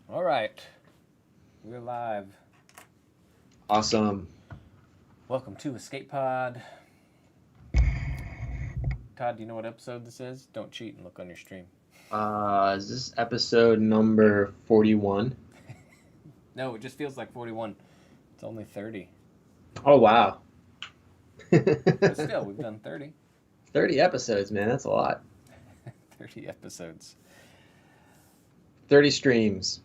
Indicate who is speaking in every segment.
Speaker 1: All right, we're live.
Speaker 2: Awesome.
Speaker 1: Welcome to Escape Pod. Todd, do you know what episode this is? Don't cheat and look on your stream.
Speaker 2: Is this episode number 41?
Speaker 1: No, it just feels like 41. It's only 30.
Speaker 2: Oh, wow.
Speaker 1: But still, we've done 30.
Speaker 2: 30 episodes, man. That's a lot.
Speaker 1: 30 episodes.
Speaker 2: 30 streams.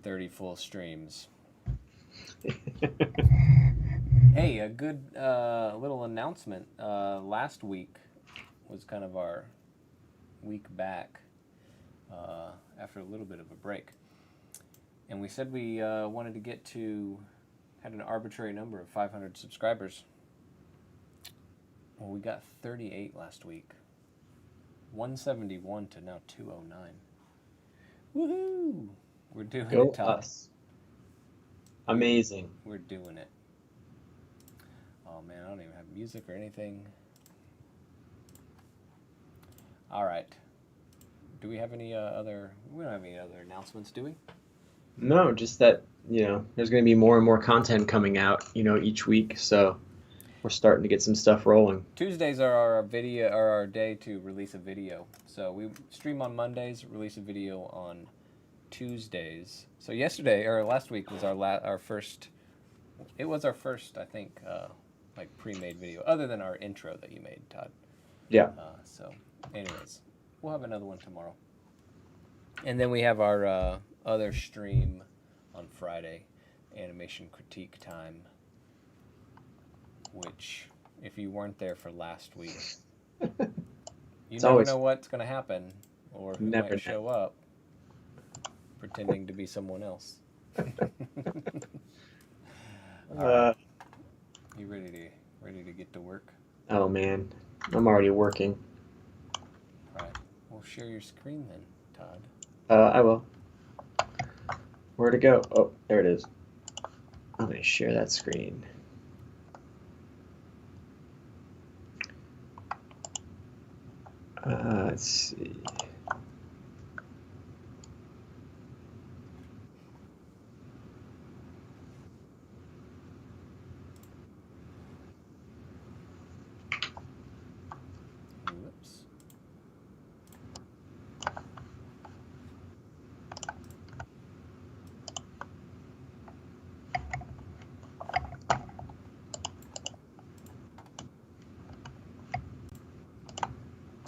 Speaker 1: 30 full streams. Hey, a good little announcement. Last week was kind of our week back after a little bit of a break. And we said we wanted to had an arbitrary number of 500 subscribers. Well, we got 38 last week. 171 to now 209. Woohoo! We're doing
Speaker 2: Go
Speaker 1: it, Todd.
Speaker 2: us. Amazing.
Speaker 1: We're doing it. Oh man, I don't even have music or anything. All right. Do we have any other? We don't have any other announcements, do we?
Speaker 2: No, just that, there's going to be more and more content coming out, each week. So we're starting to get some stuff rolling.
Speaker 1: Tuesdays are our day to release a video. So we stream on Mondays, release a video on Tuesdays. So last week was our first. It was our first, I think, like pre-made video, other than our intro that you made, Todd.
Speaker 2: Yeah.
Speaker 1: So, anyways, we'll have another one tomorrow, and then we have our other stream on Friday, animation critique time. Which, if you weren't there for last week, you never know what's going to happen, or who might show up pretending to be someone else. Right. You ready to get to work?
Speaker 2: Oh man, I'm already working.
Speaker 1: All right. Well, share your screen then, Todd.
Speaker 2: I will. Where'd it go? Oh, there it is. I'm going to share that screen. Let's see.
Speaker 1: Whoops.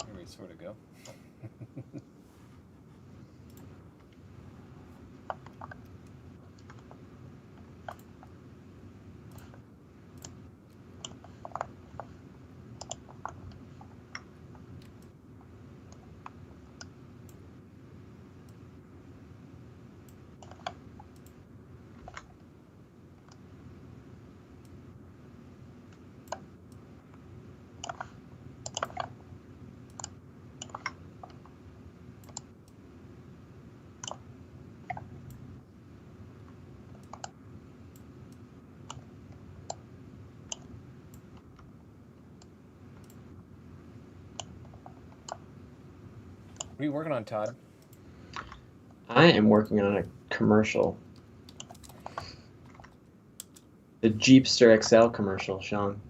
Speaker 1: Here we sort of go. What are you working on, Todd?
Speaker 2: I am working on a commercial. The Jeepster XL commercial, Sean.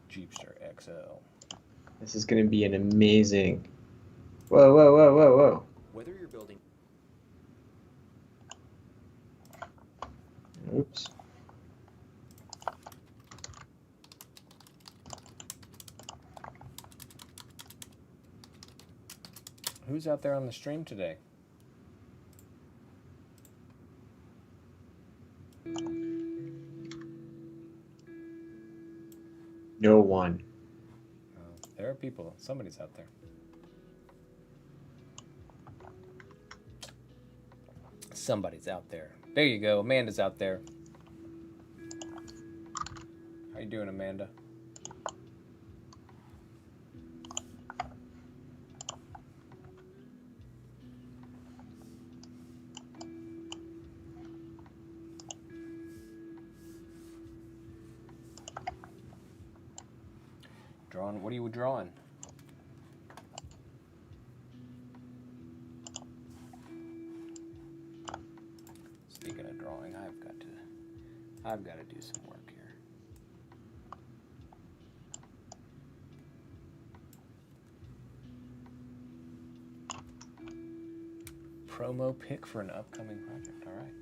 Speaker 1: Jeepster XL.
Speaker 2: This is going to be an amazing... Whoa, whoa, whoa, whoa, whoa.
Speaker 1: Whether you're building...
Speaker 2: Oops.
Speaker 1: Who's out there on the stream today?
Speaker 2: No one.
Speaker 1: There are people. Somebody's out there. Somebody's out there. There you go. Amanda's out there. How you doing, Amanda? Drawing. What are you drawing? going. I've got to do some work here. Promo pick for an upcoming project. All right.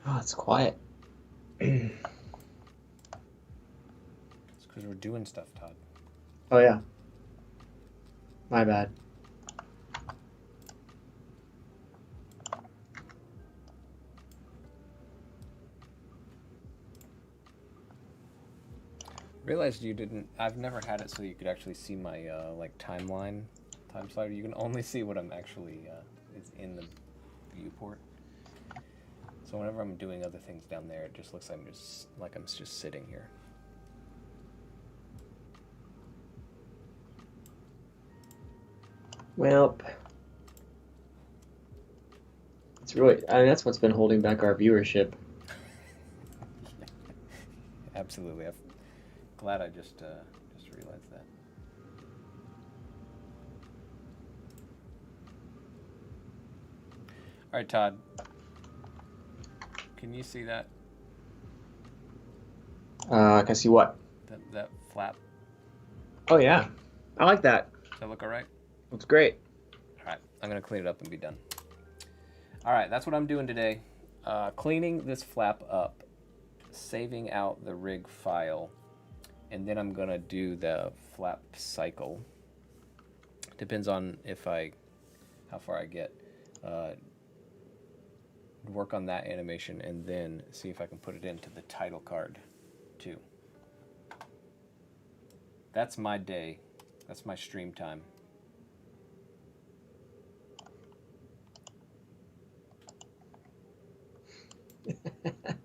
Speaker 2: Oh, it's quiet.
Speaker 1: It's because we're doing stuff, Todd.
Speaker 2: Oh, yeah. My bad.
Speaker 1: Realized you didn't. I've never had it so you could actually see my like time slider. You can only see what I'm actually is in the viewport. So whenever I'm doing other things down there, it just looks like I'm just sitting here.
Speaker 2: Well, it's really, I mean, that's what's been holding back our viewership.
Speaker 1: Absolutely. I'm glad I just realized that. All right, Todd. Can you see that?
Speaker 2: Can I see what?
Speaker 1: That flap?
Speaker 2: Oh, yeah. I like that.
Speaker 1: Does that look all right?
Speaker 2: Looks great.
Speaker 1: All right, I'm gonna clean it up and be done. All right, that's what I'm doing today. Cleaning this flap up, saving out the rig file, and then I'm gonna do the flap cycle. Depends on how far I get. Work on that animation and then see if I can put it into the title card too. That's my day. That's my stream time.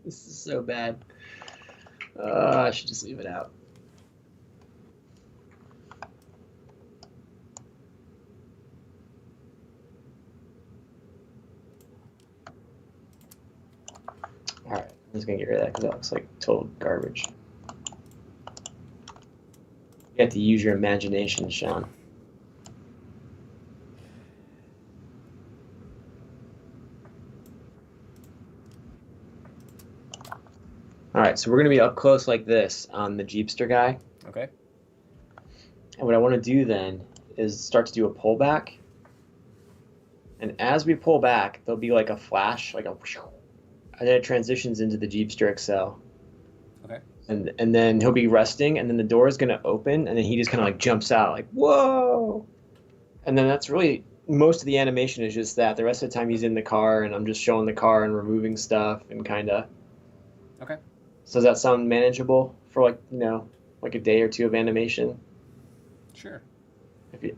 Speaker 2: This is so bad. I should just leave it out. Alright, I'm just gonna get rid of that because that looks like total garbage. You have to use your imagination, Sean. Alright, so we're gonna be up close like this on the Jeepster guy.
Speaker 1: Okay.
Speaker 2: And what I want to do then is start to do a pullback. And as we pull back, there'll be like a flash, like a whoosh, and then it transitions into the Jeepster XL.
Speaker 1: Okay.
Speaker 2: And then he'll be resting, and then the door is gonna open, and then he just kind of like jumps out, like whoa. And then that's really most of the animation is just that. The rest of the time he's in the car, and I'm just showing the car and removing stuff and kind of.
Speaker 1: Okay.
Speaker 2: So does that sound manageable for like a day or two of animation?
Speaker 1: Sure.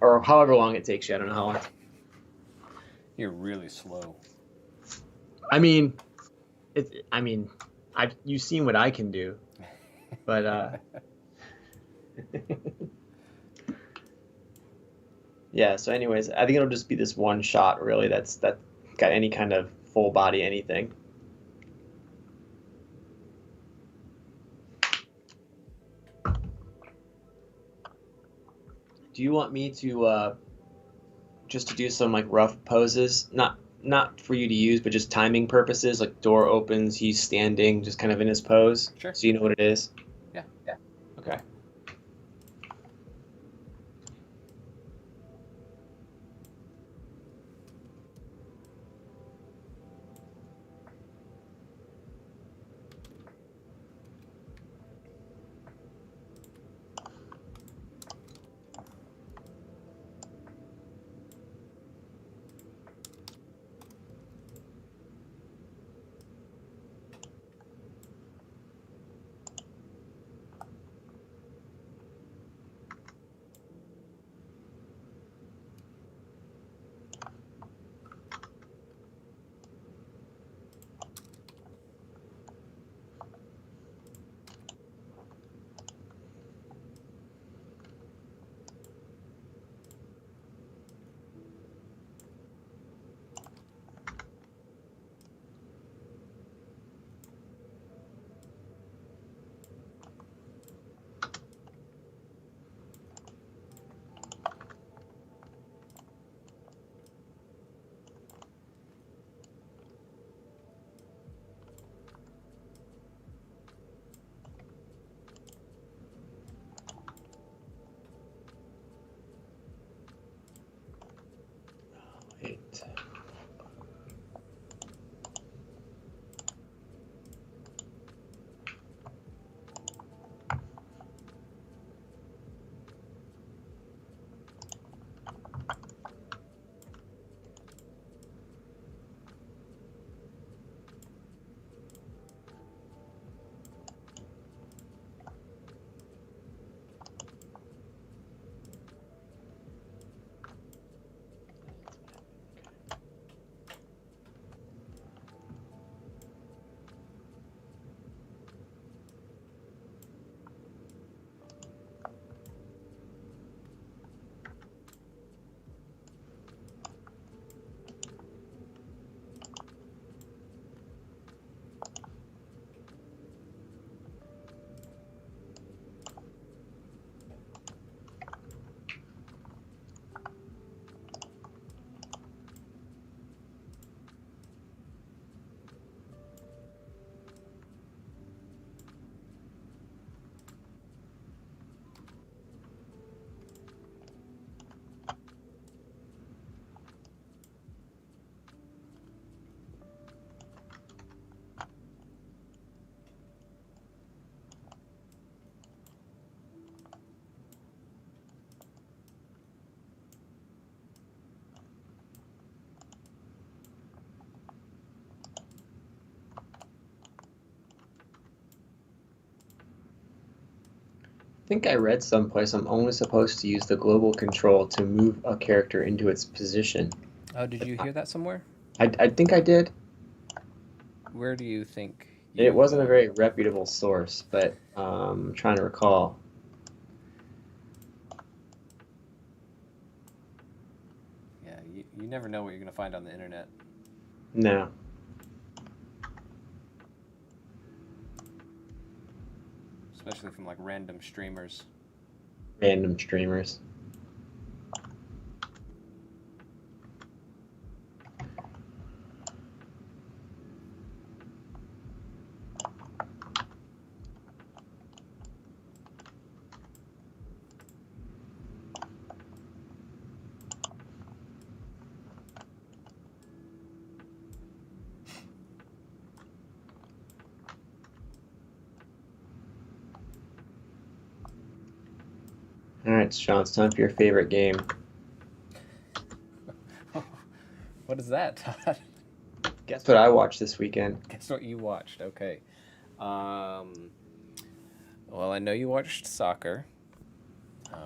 Speaker 2: Or however long it takes you. I don't know how long.
Speaker 1: You're really slow.
Speaker 2: I mean, I mean, you've seen what I can do, but yeah. So, anyways, I think it'll just be this one shot, really. That got any kind of full body anything. Do you want me to just to do some like rough poses? Not for you to use, but just timing purposes, like door opens, he's standing, just kind of in his pose.
Speaker 1: Sure.
Speaker 2: So you know what it is?
Speaker 1: Yeah.
Speaker 2: Okay. Wait. I think I read someplace I'm only supposed to use the global control to move a character into its position.
Speaker 1: Oh, did you hear that somewhere?
Speaker 2: I think I did.
Speaker 1: Where do you think
Speaker 2: It
Speaker 1: you?
Speaker 2: wasn't a very reputable source, but I'm trying to recall.
Speaker 1: Yeah, you never know what you're gonna find on the internet.
Speaker 2: No.
Speaker 1: Especially from like random streamers.
Speaker 2: Random streamers. All right, Sean, it's time for your favorite game.
Speaker 1: What is that, Todd?
Speaker 2: Guess what I watched this weekend?
Speaker 1: Guess what you watched? Okay. Well, I know you watched soccer.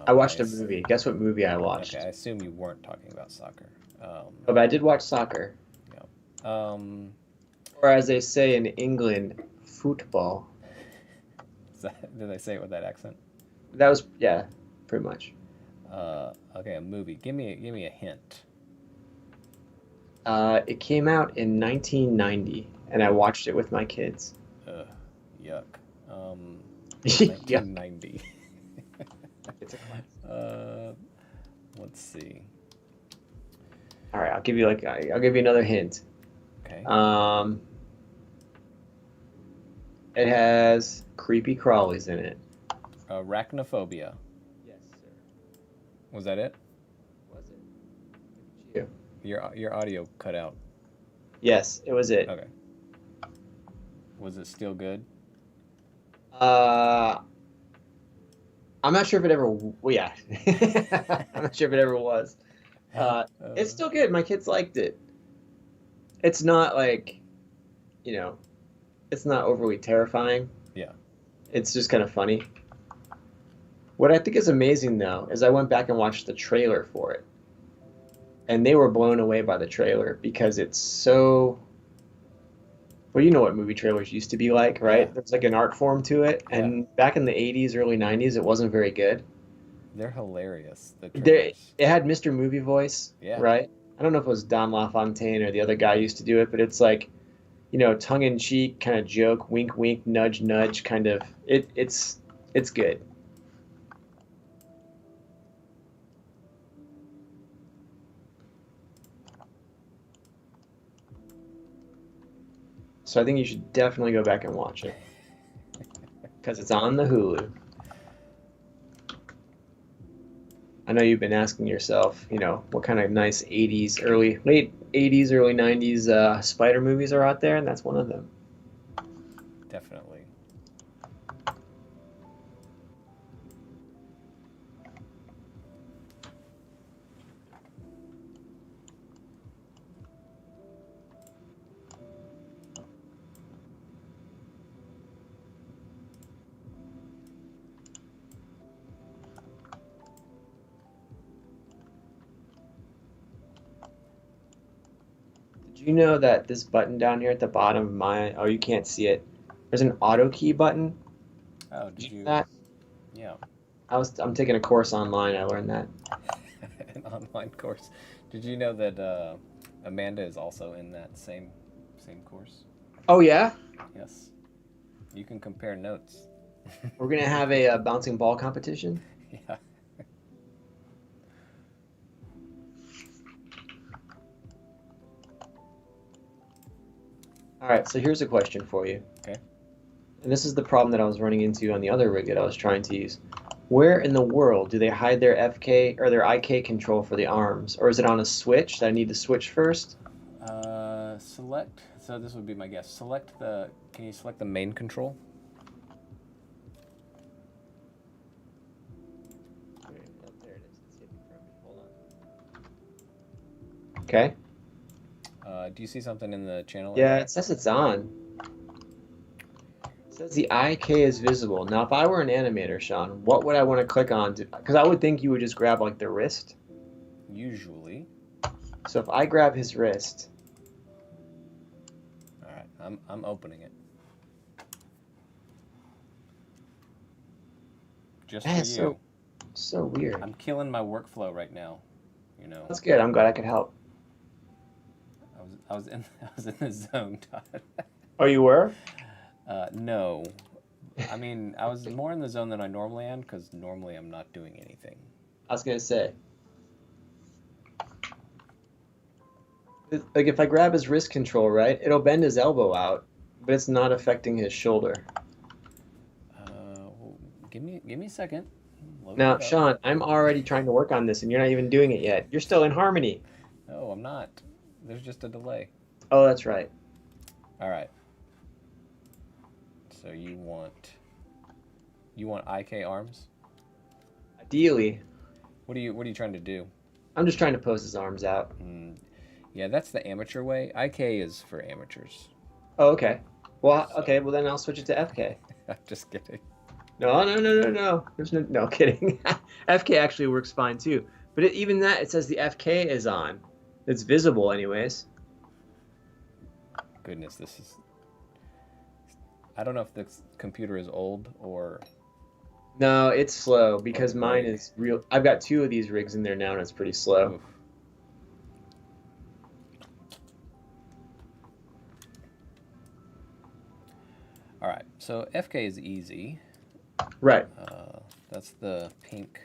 Speaker 2: I watched a movie. Guess what movie I watched?
Speaker 1: Okay, I assume you weren't talking about soccer.
Speaker 2: Oh, but I did watch soccer.
Speaker 1: Yeah.
Speaker 2: Or as they say in England, football.
Speaker 1: Did I say it with that accent?
Speaker 2: That was, yeah, pretty much.
Speaker 1: Okay, a movie. Give me a hint.
Speaker 2: It came out in 1990, and I watched it with my kids.
Speaker 1: Ugh, yuck. Um,
Speaker 2: Yeah,
Speaker 1: 1990.
Speaker 2: it's a classic.
Speaker 1: Uh, let's see.
Speaker 2: All right, I'll give you another hint.
Speaker 1: Okay.
Speaker 2: Um, it has creepy crawlies in it.
Speaker 1: Arachnophobia.
Speaker 2: Yes, sir.
Speaker 1: Was that it?
Speaker 2: Was it? Look at you.
Speaker 1: Your audio cut out.
Speaker 2: Yes, it was it.
Speaker 1: Okay. Was it still good?
Speaker 2: Uh, I'm not sure if it ever. Well, yeah, I'm not sure if it ever was. Uh, it's
Speaker 1: Uh,
Speaker 2: still good. My kids liked it. It's not like, you know, it's not overly terrifying.
Speaker 1: yeah.
Speaker 2: It's just kind of funny. What I think is amazing though is I went back and watched the trailer for it, and they were blown away by the trailer because it's so. Well, you know what movie trailers used to be like,
Speaker 1: Yeah.
Speaker 2: right? There's like an art form to it,
Speaker 1: Yeah.
Speaker 2: and back in the 80s, early 90s, it wasn't very good.
Speaker 1: They're hilarious. The
Speaker 2: There,
Speaker 1: trailers.
Speaker 2: it had Mr. Movie voice,
Speaker 1: Yeah.
Speaker 2: right? I don't know if it was Don LaFontaine or the other guy used to do it, but it's like, tongue in cheek kind of joke, wink, wink, nudge, nudge, kind of. It's good. So I think you should definitely go back and watch it because it's on the Hulu. I know you've been asking yourself, what kind of nice late 80s, early 90s spider movies are out there, and that's one of them.
Speaker 1: Definitely.
Speaker 2: Did you know that this button down here at the bottom of oh, you can't see it. There's an auto key button.
Speaker 1: Oh,
Speaker 2: Did
Speaker 1: did
Speaker 2: you know
Speaker 1: you?
Speaker 2: that?
Speaker 1: Yeah.
Speaker 2: I'm taking a course online. I learned that.
Speaker 1: An online course. Did you know that Amanda is also in that same course?
Speaker 2: Oh yeah,
Speaker 1: Yes. You can compare notes.
Speaker 2: we're gonna have a bouncing ball competition.
Speaker 1: Yeah.
Speaker 2: All right, so here's a question for you.
Speaker 1: Okay.
Speaker 2: And this is the problem that I was running into on the other rig that I was trying to use. Where in the world do they hide their FK or their IK control for the arms? Or is it on a switch that I need to switch first?
Speaker 1: Select. So this would be my guess. Can you select the main control?
Speaker 2: There it is. It's hidden from me. Hold on. Okay.
Speaker 1: Do you see something in the channel?
Speaker 2: Yeah, it says it's on. It says the IK is visible. Now, if I were an animator, Sean, what would I want to click on? Because I would think you would just grab like the wrist.
Speaker 1: Usually.
Speaker 2: So if I grab his wrist,
Speaker 1: All right. I'm opening it. Just for
Speaker 2: that's
Speaker 1: you.
Speaker 2: so weird.
Speaker 1: I'm killing my workflow right now. You know.
Speaker 2: That's good. I'm glad I could help.
Speaker 1: I was in I was in the zone, Todd.
Speaker 2: Oh, you were?
Speaker 1: No. I mean, I was more in the zone than I normally am because normally I'm not doing anything.
Speaker 2: I was gonna say, like if I grab his wrist control, right, it'll bend his elbow out, but it's not affecting his shoulder.
Speaker 1: Well, give me a second. Load
Speaker 2: Now,
Speaker 1: it up.
Speaker 2: Sean, I'm already trying to work on this, and you're not even doing it yet. You're still in harmony.
Speaker 1: No, I'm not. There's just a delay.
Speaker 2: Oh, that's right.
Speaker 1: All right. So you want IK arms?
Speaker 2: Ideally,
Speaker 1: What are you trying to do?
Speaker 2: I'm just trying to pose his arms out.
Speaker 1: Yeah, that's the amateur way. IK is for amateurs.
Speaker 2: Oh, okay. Well,
Speaker 1: So-
Speaker 2: okay. Well, then I'll switch it to FK.
Speaker 1: I'm just kidding.
Speaker 2: No, no, no, no, no. There's no kidding. FK actually works fine too. But even that, it says the FK is on. It's visible, anyways.
Speaker 1: goodness, this is... I don't know if the computer is old or...
Speaker 2: No, it's slow because mine
Speaker 1: rig.
Speaker 2: is real. I've got 2 of these rigs in there now, and it's pretty slow.
Speaker 1: Oof. All right, so FK is easy.
Speaker 2: Right.
Speaker 1: That's the pink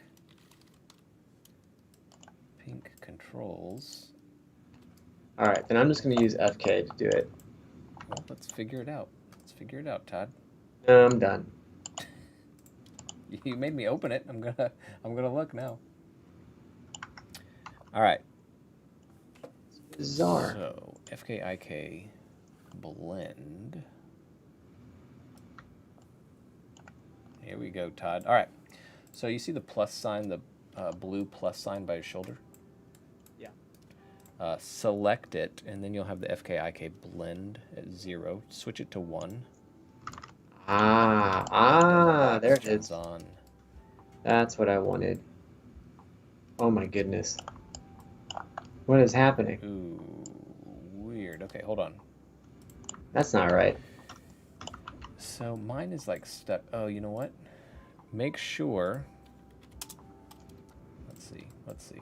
Speaker 1: controls.
Speaker 2: All right, then I'm just going to use FK to do it.
Speaker 1: Well, let's figure it out. Let's figure it out, Todd.
Speaker 2: No, I'm done.
Speaker 1: You made me open it. I'm gonna look now. All right.
Speaker 2: It's bizarre.
Speaker 1: So FKIK blend. Here we go, Todd. All right. So you see the plus sign, the blue plus sign by his shoulder?
Speaker 2: Yeah.
Speaker 1: Select it, and then you'll have the FKIK blend at 0. Switch it to 1.
Speaker 2: There it
Speaker 1: Turns
Speaker 2: is.
Speaker 1: on.
Speaker 2: That's what I wanted. Oh my goodness. What is happening?
Speaker 1: Ooh, weird. Okay, hold on.
Speaker 2: That's not right.
Speaker 1: So mine is like stuck. Oh, you know what? Make sure. Let's see.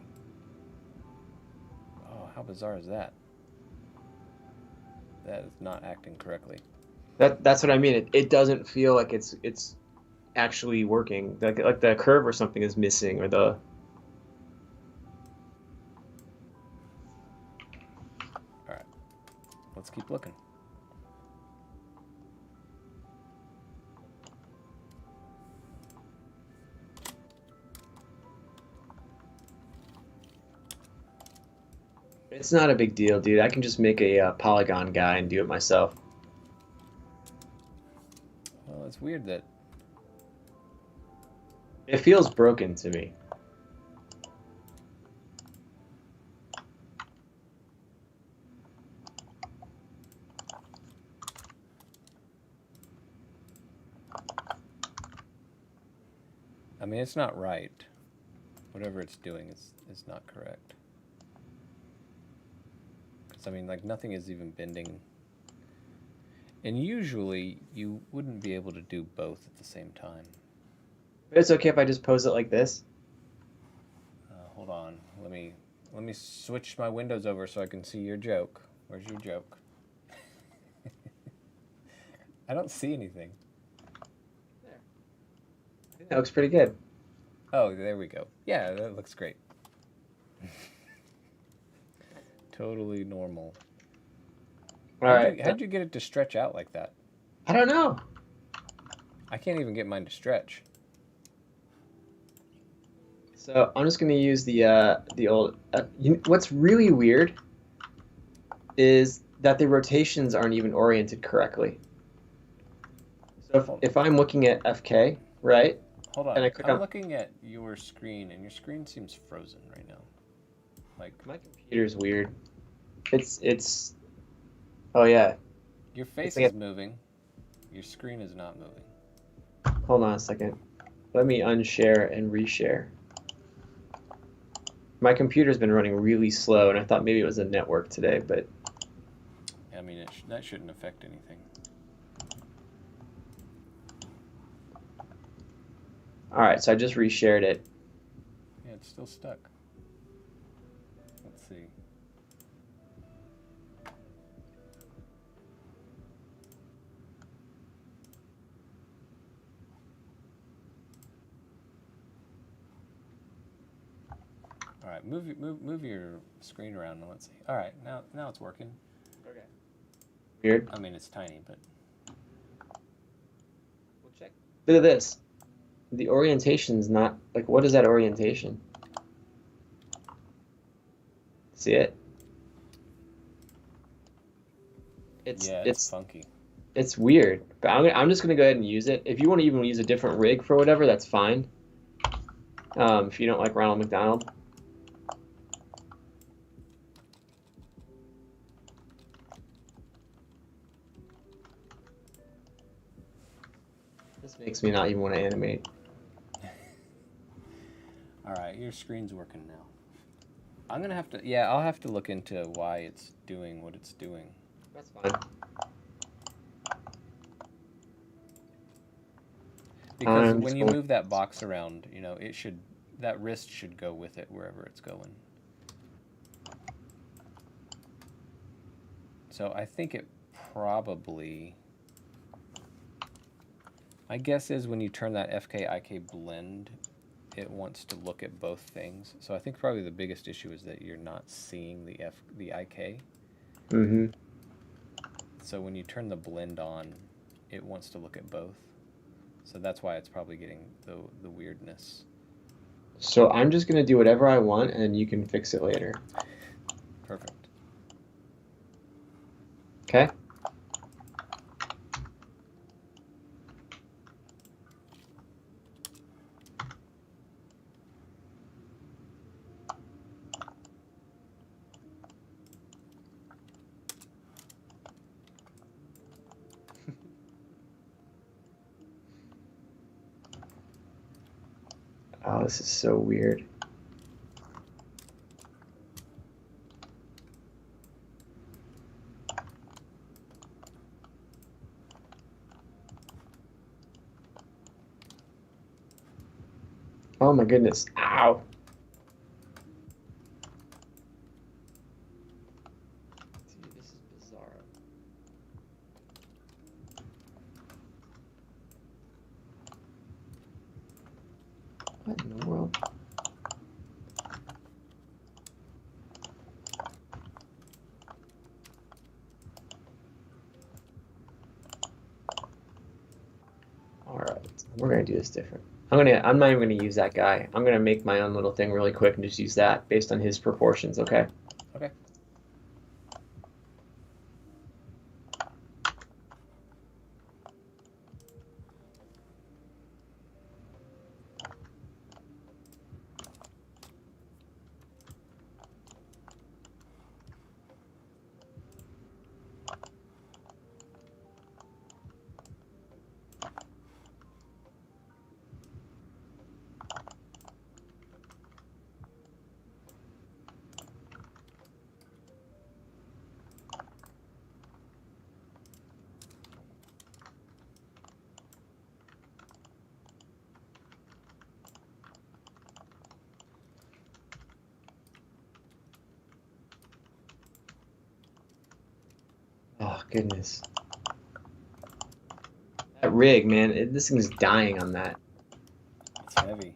Speaker 1: Oh, how bizarre is that? That is not acting correctly.
Speaker 2: That's what I mean. It doesn't feel like it's actually working. Like the curve or something is missing, or the...
Speaker 1: All right, let's keep looking.
Speaker 2: It's not a big deal, dude. I can just make a polygon guy and do it myself.
Speaker 1: Well, it's weird that...
Speaker 2: It feels broken to me.
Speaker 1: I mean, it's not right. Whatever it's doing is not correct. Because, I mean, like, nothing is even bending. And usually, you wouldn't be able to do both at the same time.
Speaker 2: But it's okay if I just pose it like this.
Speaker 1: Hold on. Let me switch my windows over so I can see your joke. Where's your joke? I don't see anything.
Speaker 2: There. I think that looks pretty good.
Speaker 1: Oh, there we go. Yeah, that looks great. Totally normal.
Speaker 2: All right.
Speaker 1: How'd you get it to stretch out like that?
Speaker 2: I don't know.
Speaker 1: I can't even get mine to stretch.
Speaker 2: So I'm just gonna use the old. What's really weird is that the rotations aren't even oriented correctly. So if I'm looking at FK, right?
Speaker 1: Hold on.
Speaker 2: And I click
Speaker 1: I'm
Speaker 2: on...
Speaker 1: looking at your screen, and your screen seems frozen right now. Like,
Speaker 2: My computer's weird. It's. Oh yeah.
Speaker 1: your face
Speaker 2: like
Speaker 1: is moving. Your screen is not moving.
Speaker 2: Hold on a second. Let me unshare and reshare. My computer's been running really slow, and I thought maybe it was a network today, but...
Speaker 1: I mean, that shouldn't affect anything.
Speaker 2: Alright, so I just reshared it.
Speaker 1: Yeah, it's still stuck. Let's see. All right, move your screen around and let's see. All right, now it's working.
Speaker 2: Okay. Weird.
Speaker 1: I mean, it's tiny, but
Speaker 2: We'll check. Look at this. The orientation's not... Like, what is that orientation? See it?
Speaker 1: it's funky.
Speaker 2: It's weird. But I'm just gonna go ahead and use it. If you want to even use a different rig for whatever, that's fine. If you don't like Ronald McDonald. This makes me not even want to animate.
Speaker 1: All right, your screen's working now. I'm gonna have to, yeah, I'll have to look into why it's doing what it's doing.
Speaker 2: That's fine.
Speaker 1: Because
Speaker 2: I'm
Speaker 1: when
Speaker 2: just
Speaker 1: you
Speaker 2: going.
Speaker 1: move that box around, you know, that wrist should go with it wherever it's going. So I think it probably, my guess is when you turn that FK-IK blend, it wants to look at both things. So I think probably the biggest issue is that you're not seeing the IK.
Speaker 2: Mm-hmm.
Speaker 1: So when you turn the blend on, it wants to look at both. So that's why it's probably getting the weirdness.
Speaker 2: So I'm just gonna do whatever I want, and you can fix it later.
Speaker 1: Perfect.
Speaker 2: Okay? Oh, this is so weird. Oh my goodness. Ow. Dude, this is bizarre. What in the world? Alright, we're gonna do this different. I'm not even gonna use that guy. I'm gonna make my own little thing really quick and just use that based on his proportions, okay?
Speaker 1: Okay.
Speaker 2: Oh, goodness. That rig, man, this thing's dying on that.
Speaker 1: It's heavy.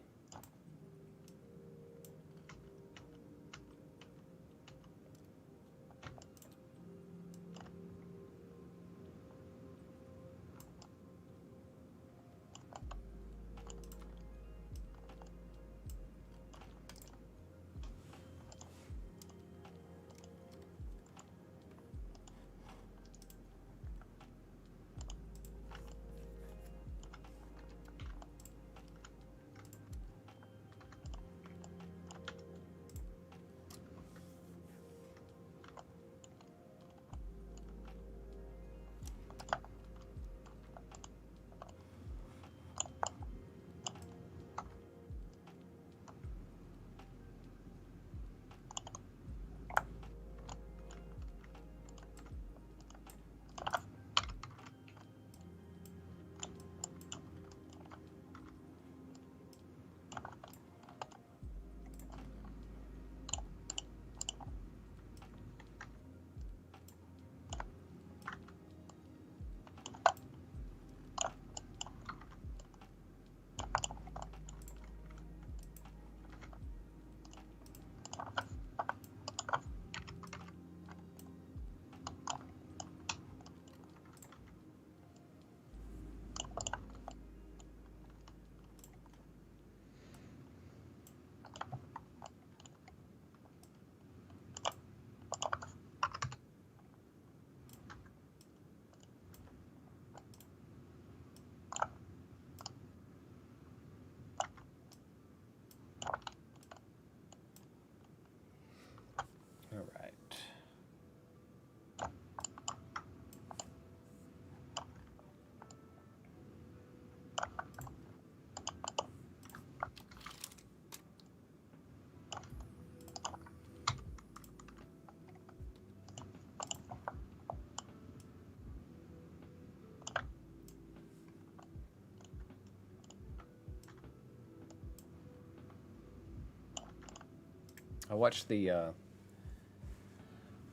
Speaker 1: I watched the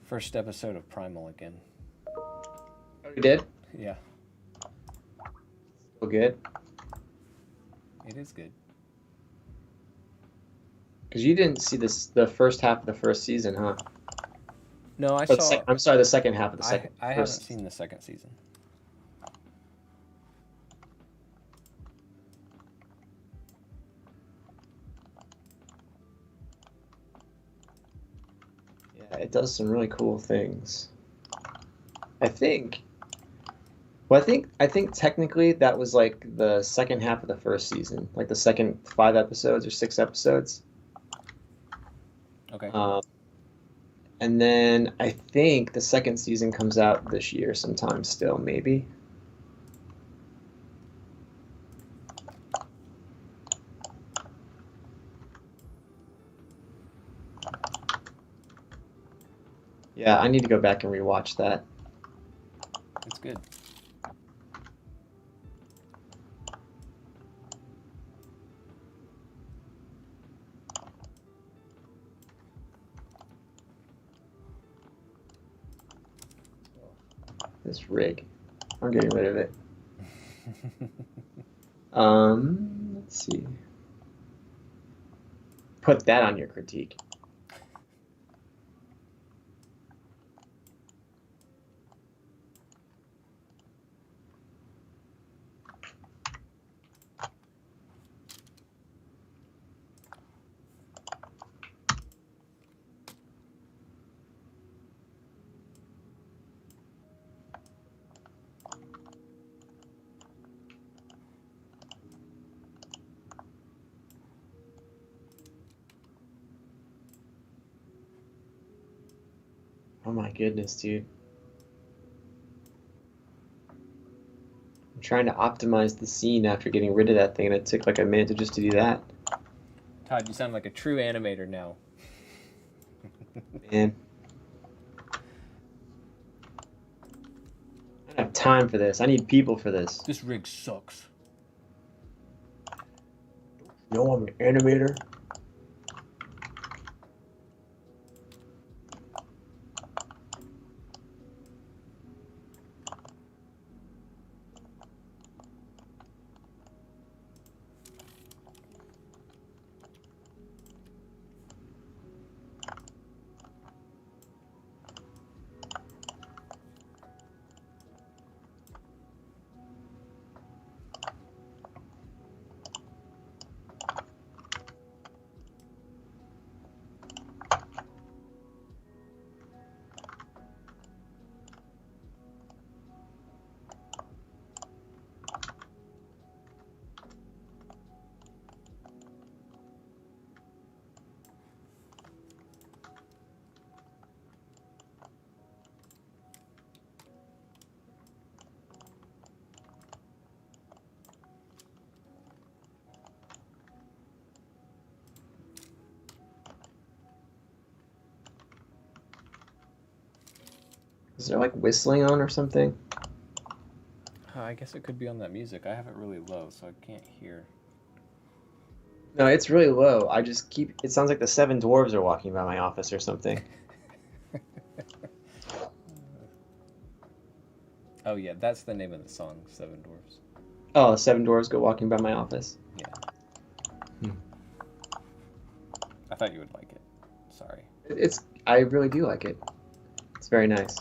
Speaker 1: first episode of Primal again.
Speaker 2: Oh, you did?
Speaker 1: Yeah,
Speaker 2: Still good?
Speaker 1: it is good.
Speaker 2: Because you didn't see the first half of the first season, huh?
Speaker 1: No, I
Speaker 2: Or the
Speaker 1: saw.
Speaker 2: I'm sorry, the second half of the second.
Speaker 1: I haven't
Speaker 2: first
Speaker 1: seen the second season.
Speaker 2: Yeah, it does some really cool things. I think. Well, I think technically that was like the second half of the first season, like the second 5 episodes or 6 episodes.
Speaker 1: Okay.
Speaker 2: Um, and then I think the second season comes out this year sometime still, maybe. Yeah, I need to go back and rewatch that.
Speaker 1: It's good.
Speaker 2: This rig. I'm getting rid of it. Let's see. Put that on your critique. Oh my goodness, dude. I'm trying to optimize the scene after getting rid of that thing, and it took like a minute just to do that.
Speaker 1: Todd, you sound like a true animator now.
Speaker 2: Man. I don't have time for this. I need people for this.
Speaker 1: This rig sucks.
Speaker 2: No, I'm an animator. Is there like whistling on or something?
Speaker 1: I guess it could be on that music. I have it really low, so I can't hear.
Speaker 2: No, it's really low. I just keep. It sounds like the seven dwarves are walking by my office or something.
Speaker 1: Oh yeah, that's the name of the song, Seven Dwarfs.
Speaker 2: Oh, the seven dwarves go walking by my office.
Speaker 1: Yeah. I thought you would like it. Sorry.
Speaker 2: It's. I really do like it. It's very nice.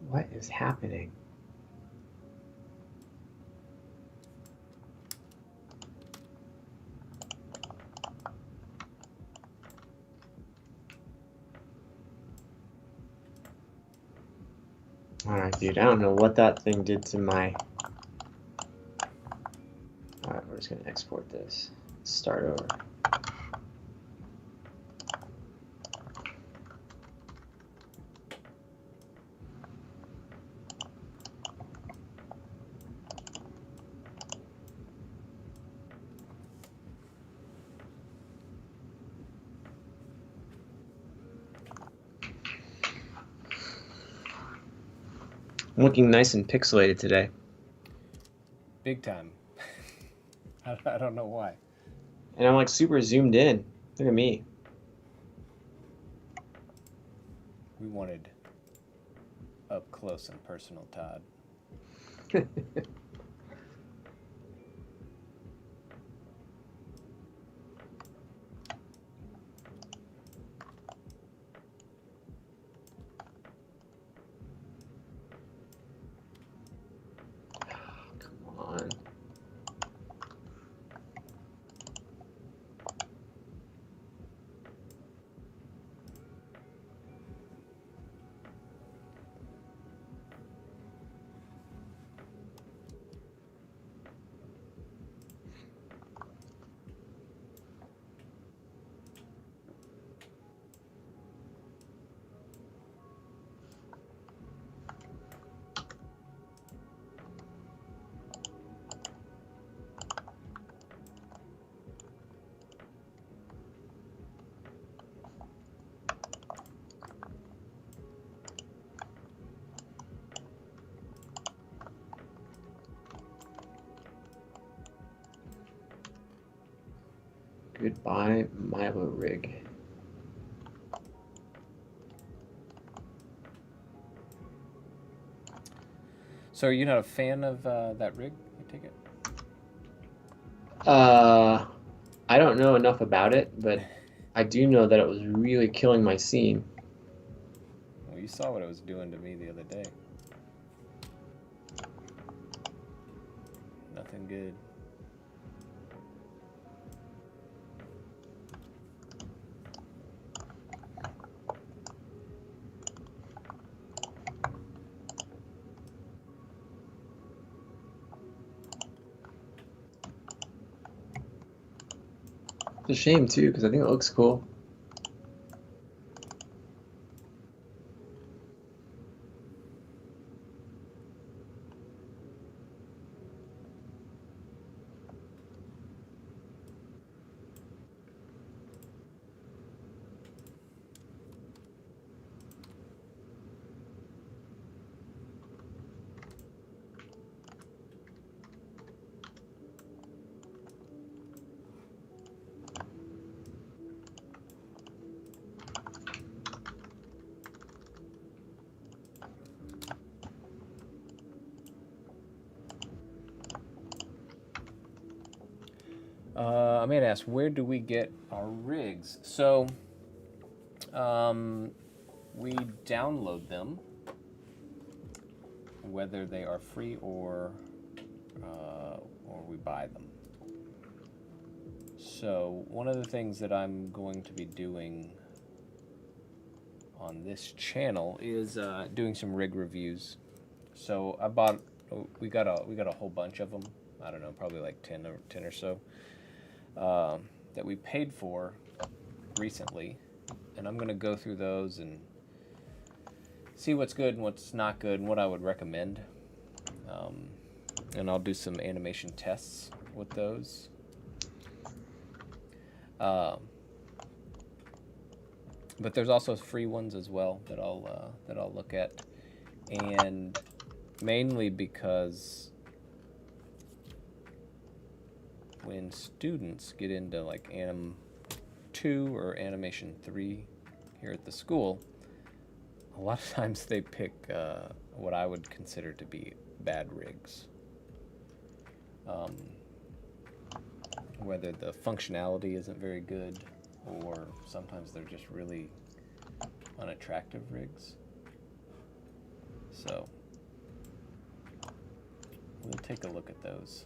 Speaker 2: What is happening? Alright, dude, I don't know what that thing did to my we're just going to export this. Start over. I'm looking nice and pixelated today.
Speaker 1: Big time. I don't know why.
Speaker 2: And I'm like super zoomed in. Look at me.
Speaker 1: We wanted up close and personal, Todd.
Speaker 2: Come on. Goodbye, Milo Rig.
Speaker 1: So are you not a fan of that rig, I take it?
Speaker 2: I don't know enough about it, but I do know that it was really killing my scene.
Speaker 1: Well, you saw what it was doing to me the other day. Nothing good.
Speaker 2: It's a shame too, because I think it looks cool.
Speaker 1: I might ask, where do we get our rigs? So, we download them, whether they are free or we buy them. So, one of the things that I'm going to be doing on this channel is doing some rig reviews. So, we got a whole bunch of them. I don't know, probably like 10 or so. That we paid for recently, and I'm going to go through those and see what's good and what's not good and what I would recommend. And I'll do some animation tests with those. But there's also free ones as well that I'll look at, and mainly because when students get into like Anim 2 or Animation 3 here at the school, a lot of times they pick what I would consider to be bad rigs. Whether the functionality isn't very good, or sometimes they're just really unattractive rigs. So we'll take a look at those.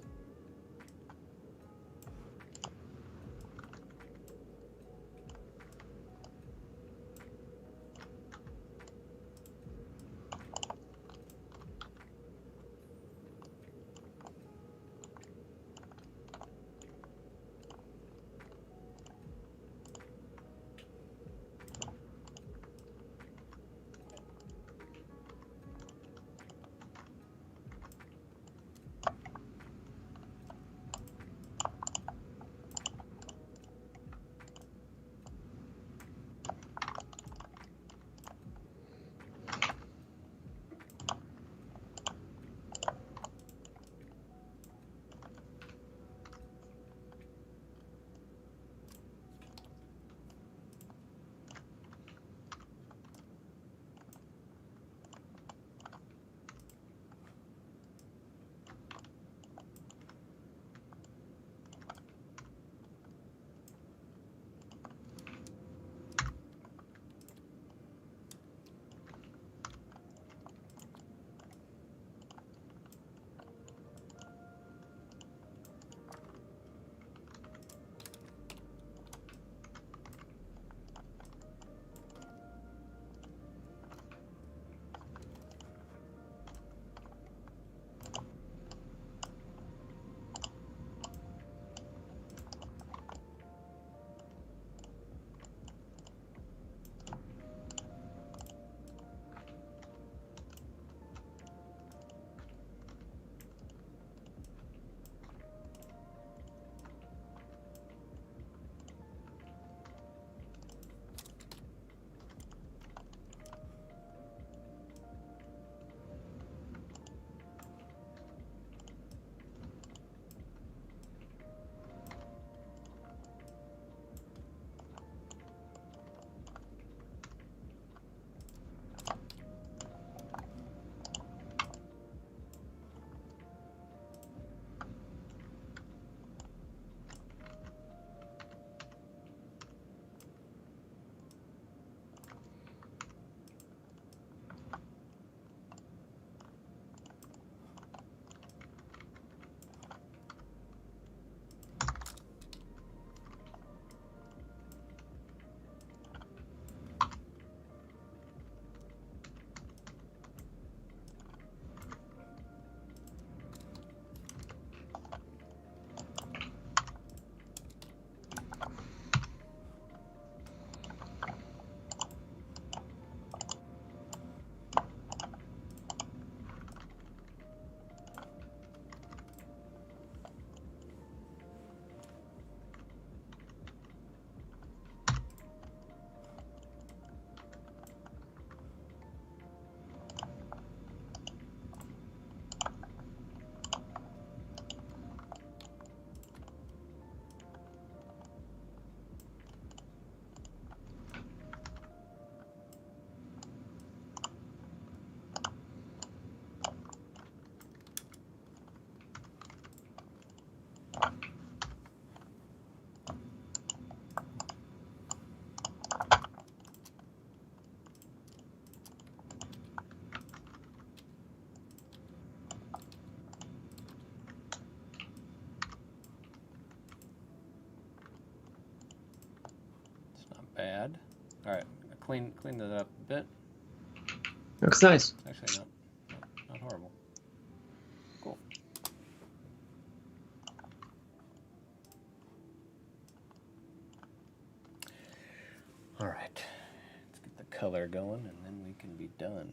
Speaker 1: bad. All right, clean that up a bit.
Speaker 2: Looks nice.
Speaker 1: Actually, not horrible. Cool. All right, let's get the color going, and then we can be done.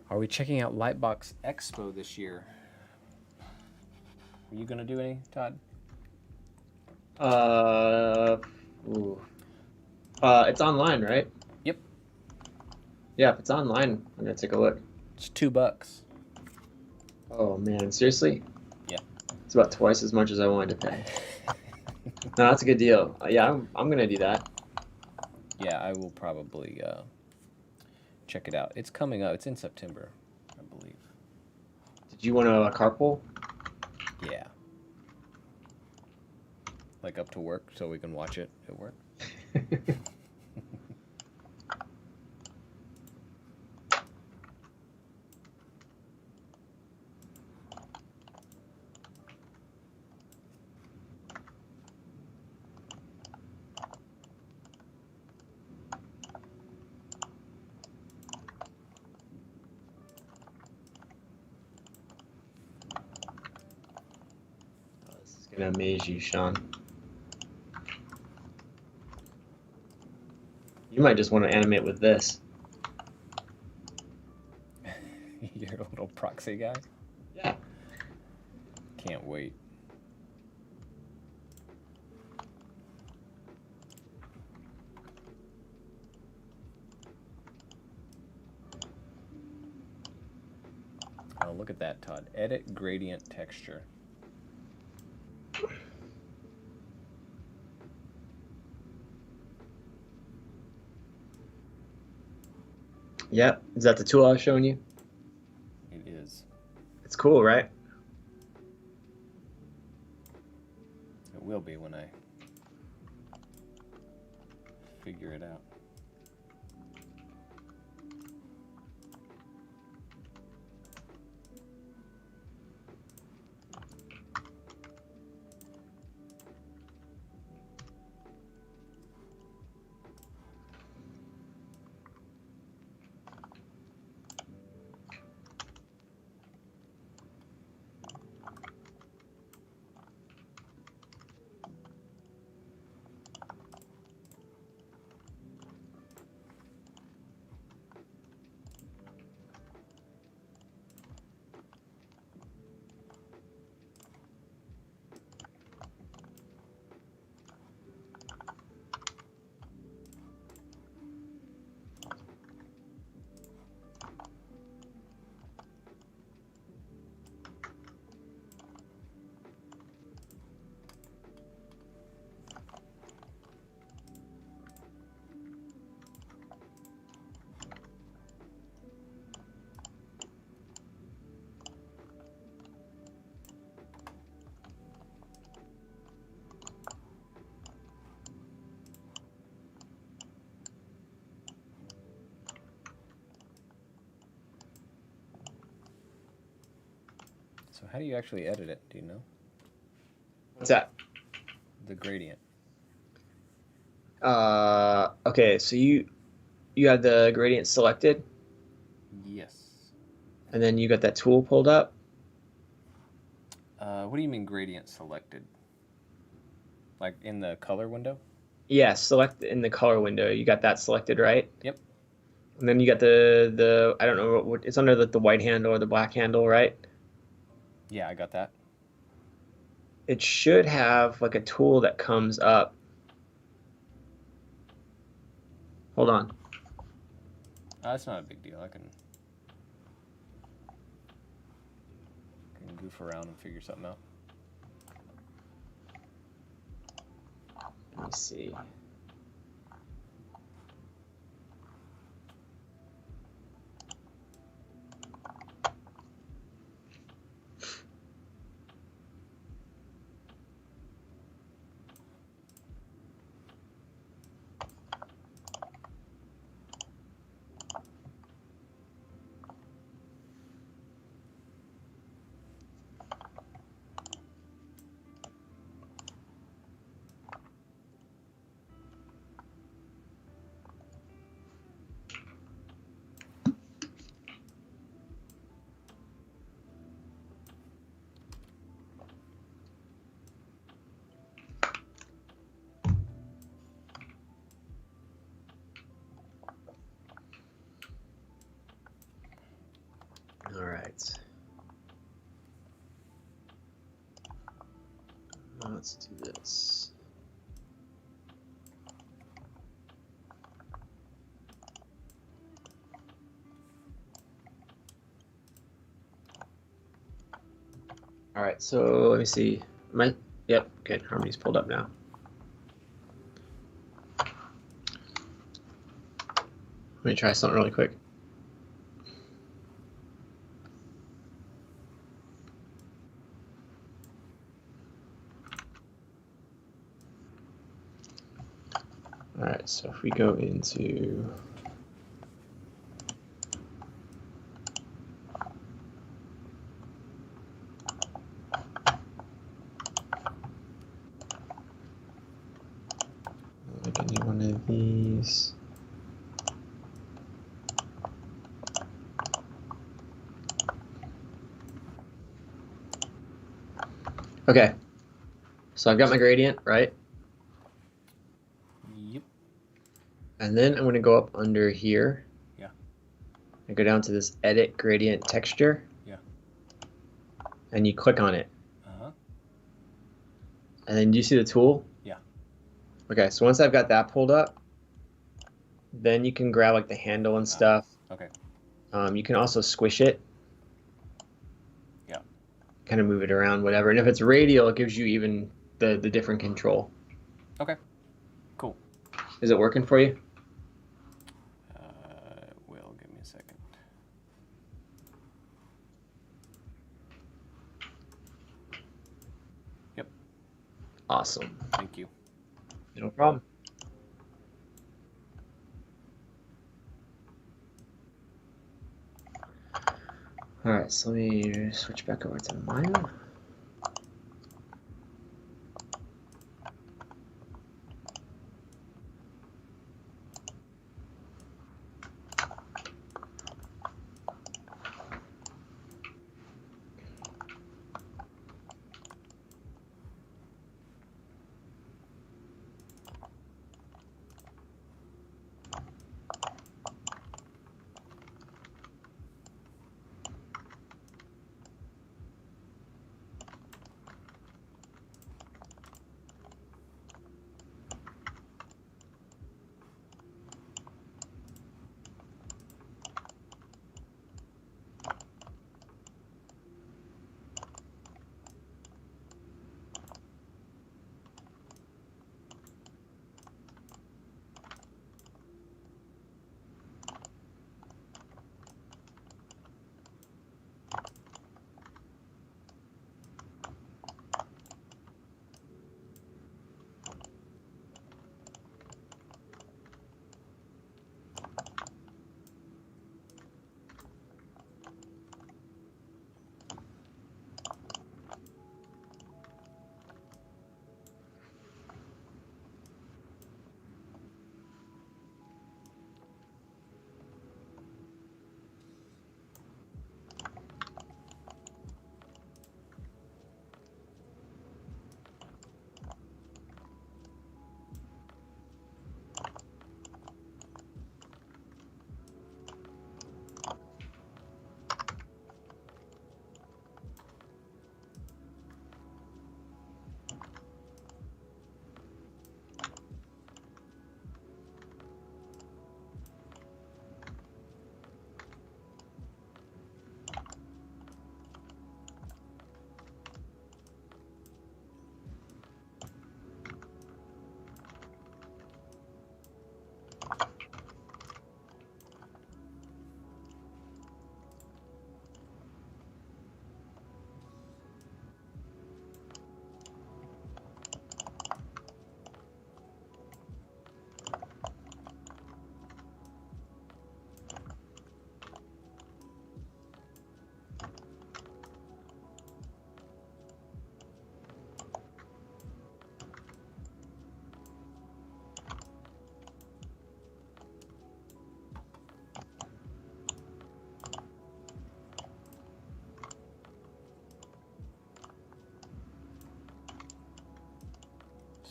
Speaker 1: Are we checking out Lightbox Expo this year? Are you gonna do any, Todd?
Speaker 2: It's online, right?
Speaker 1: Yep.
Speaker 2: Yeah, if it's online, I'm gonna take a look.
Speaker 1: It's $2.
Speaker 2: Oh man, seriously?
Speaker 1: Yeah.
Speaker 2: It's about twice as much as I wanted to pay. No, that's a good deal. Yeah, I'm gonna do that.
Speaker 1: Yeah, I will probably check it out. It's coming up. It's in September, I believe.
Speaker 2: Did you want a carpool?
Speaker 1: Yeah. Like up to work so we can watch it at work.
Speaker 2: This is gonna amaze you, Sean. You might just want to animate with this.
Speaker 1: You're a little proxy guy?
Speaker 2: Yeah.
Speaker 1: Can't wait. Oh, look at that, Todd. Edit gradient texture.
Speaker 2: Yep. Is that the tool I was showing you?
Speaker 1: It is.
Speaker 2: It's cool, right?
Speaker 1: It will be when I figure it out. How do you actually edit it? Do you know?
Speaker 2: What's that?
Speaker 1: The gradient.
Speaker 2: Okay, so you have the gradient selected,
Speaker 1: Yes.
Speaker 2: and then you got that tool pulled up.
Speaker 1: What do you mean gradient selected? Like in the color window?
Speaker 2: Yeah, select in the color window. You got that selected, right?
Speaker 1: Yep.
Speaker 2: And then you got the I don't know what it's under the white handle or the black handle, right?
Speaker 1: Yeah, I got that.
Speaker 2: It should have like a tool that comes up. Hold on.
Speaker 1: That's not a big deal. I can goof around and figure something out.
Speaker 2: Let me see. All right. Let's do this. All right, so let me see. Yep, good. Harmony's pulled up now. Let me try something really quick. All right, so if we go into like any one of these. Okay, so I've got my gradient, right?
Speaker 1: Yep.
Speaker 2: And then I'm going to go up under here.
Speaker 1: Yeah.
Speaker 2: And go down to this edit gradient texture.
Speaker 1: Yeah.
Speaker 2: And you click on it.
Speaker 1: Uh-huh.
Speaker 2: And then do you see the tool?
Speaker 1: Yeah.
Speaker 2: Okay, so once I've got that pulled up, then you can grab like the handle and stuff.
Speaker 1: Okay.
Speaker 2: You can also squish it.
Speaker 1: Yeah.
Speaker 2: Kind of move it around, whatever. And if it's radial, it gives you even the different control.
Speaker 1: Okay. Cool.
Speaker 2: Is it working for you?
Speaker 1: Will, give me a second. Yep.
Speaker 2: Awesome.
Speaker 1: Thank you.
Speaker 2: No problem. All right, so let me switch back over to Milo.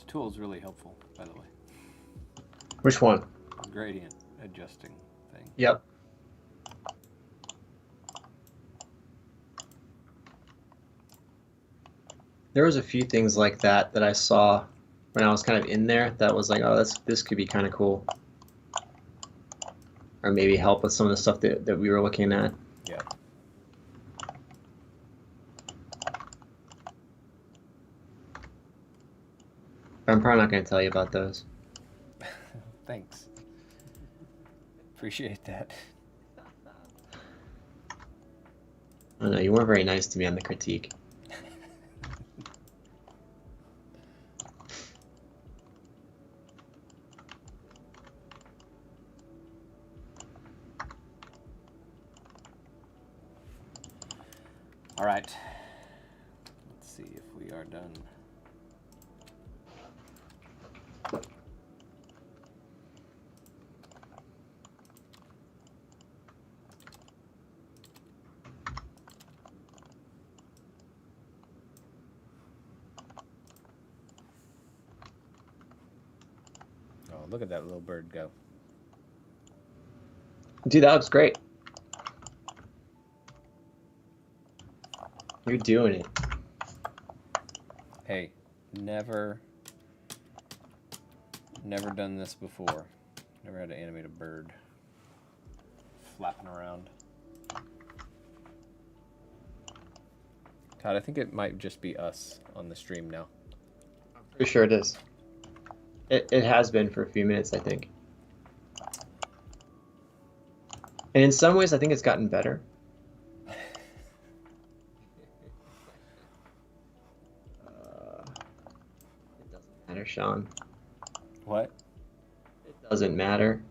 Speaker 1: This tool is really helpful, by the way.
Speaker 2: Which one?
Speaker 1: Gradient adjusting thing.
Speaker 2: Yep. There was a few things like that that I saw when I was kind of in there that was like, oh, this could be kind of cool. Or maybe help with some of the stuff that we were looking at.
Speaker 1: Yeah.
Speaker 2: But I'm probably not going to tell you about those.
Speaker 1: Thanks. Appreciate that.
Speaker 2: I don't know, you weren't very nice to me on the critique.
Speaker 1: All right. Let's see if we are done. Oh, look at that little bird go.
Speaker 2: Dude, that looks great. You're doing it.
Speaker 1: Hey, never done this before. Never had to animate a bird flapping around. Todd, I think it might just be us on the stream now.
Speaker 2: I'm pretty sure it is. It has been for a few minutes, I think. And in some ways, I think it's gotten better. It doesn't matter, Sean.
Speaker 1: What?
Speaker 2: It doesn't matter.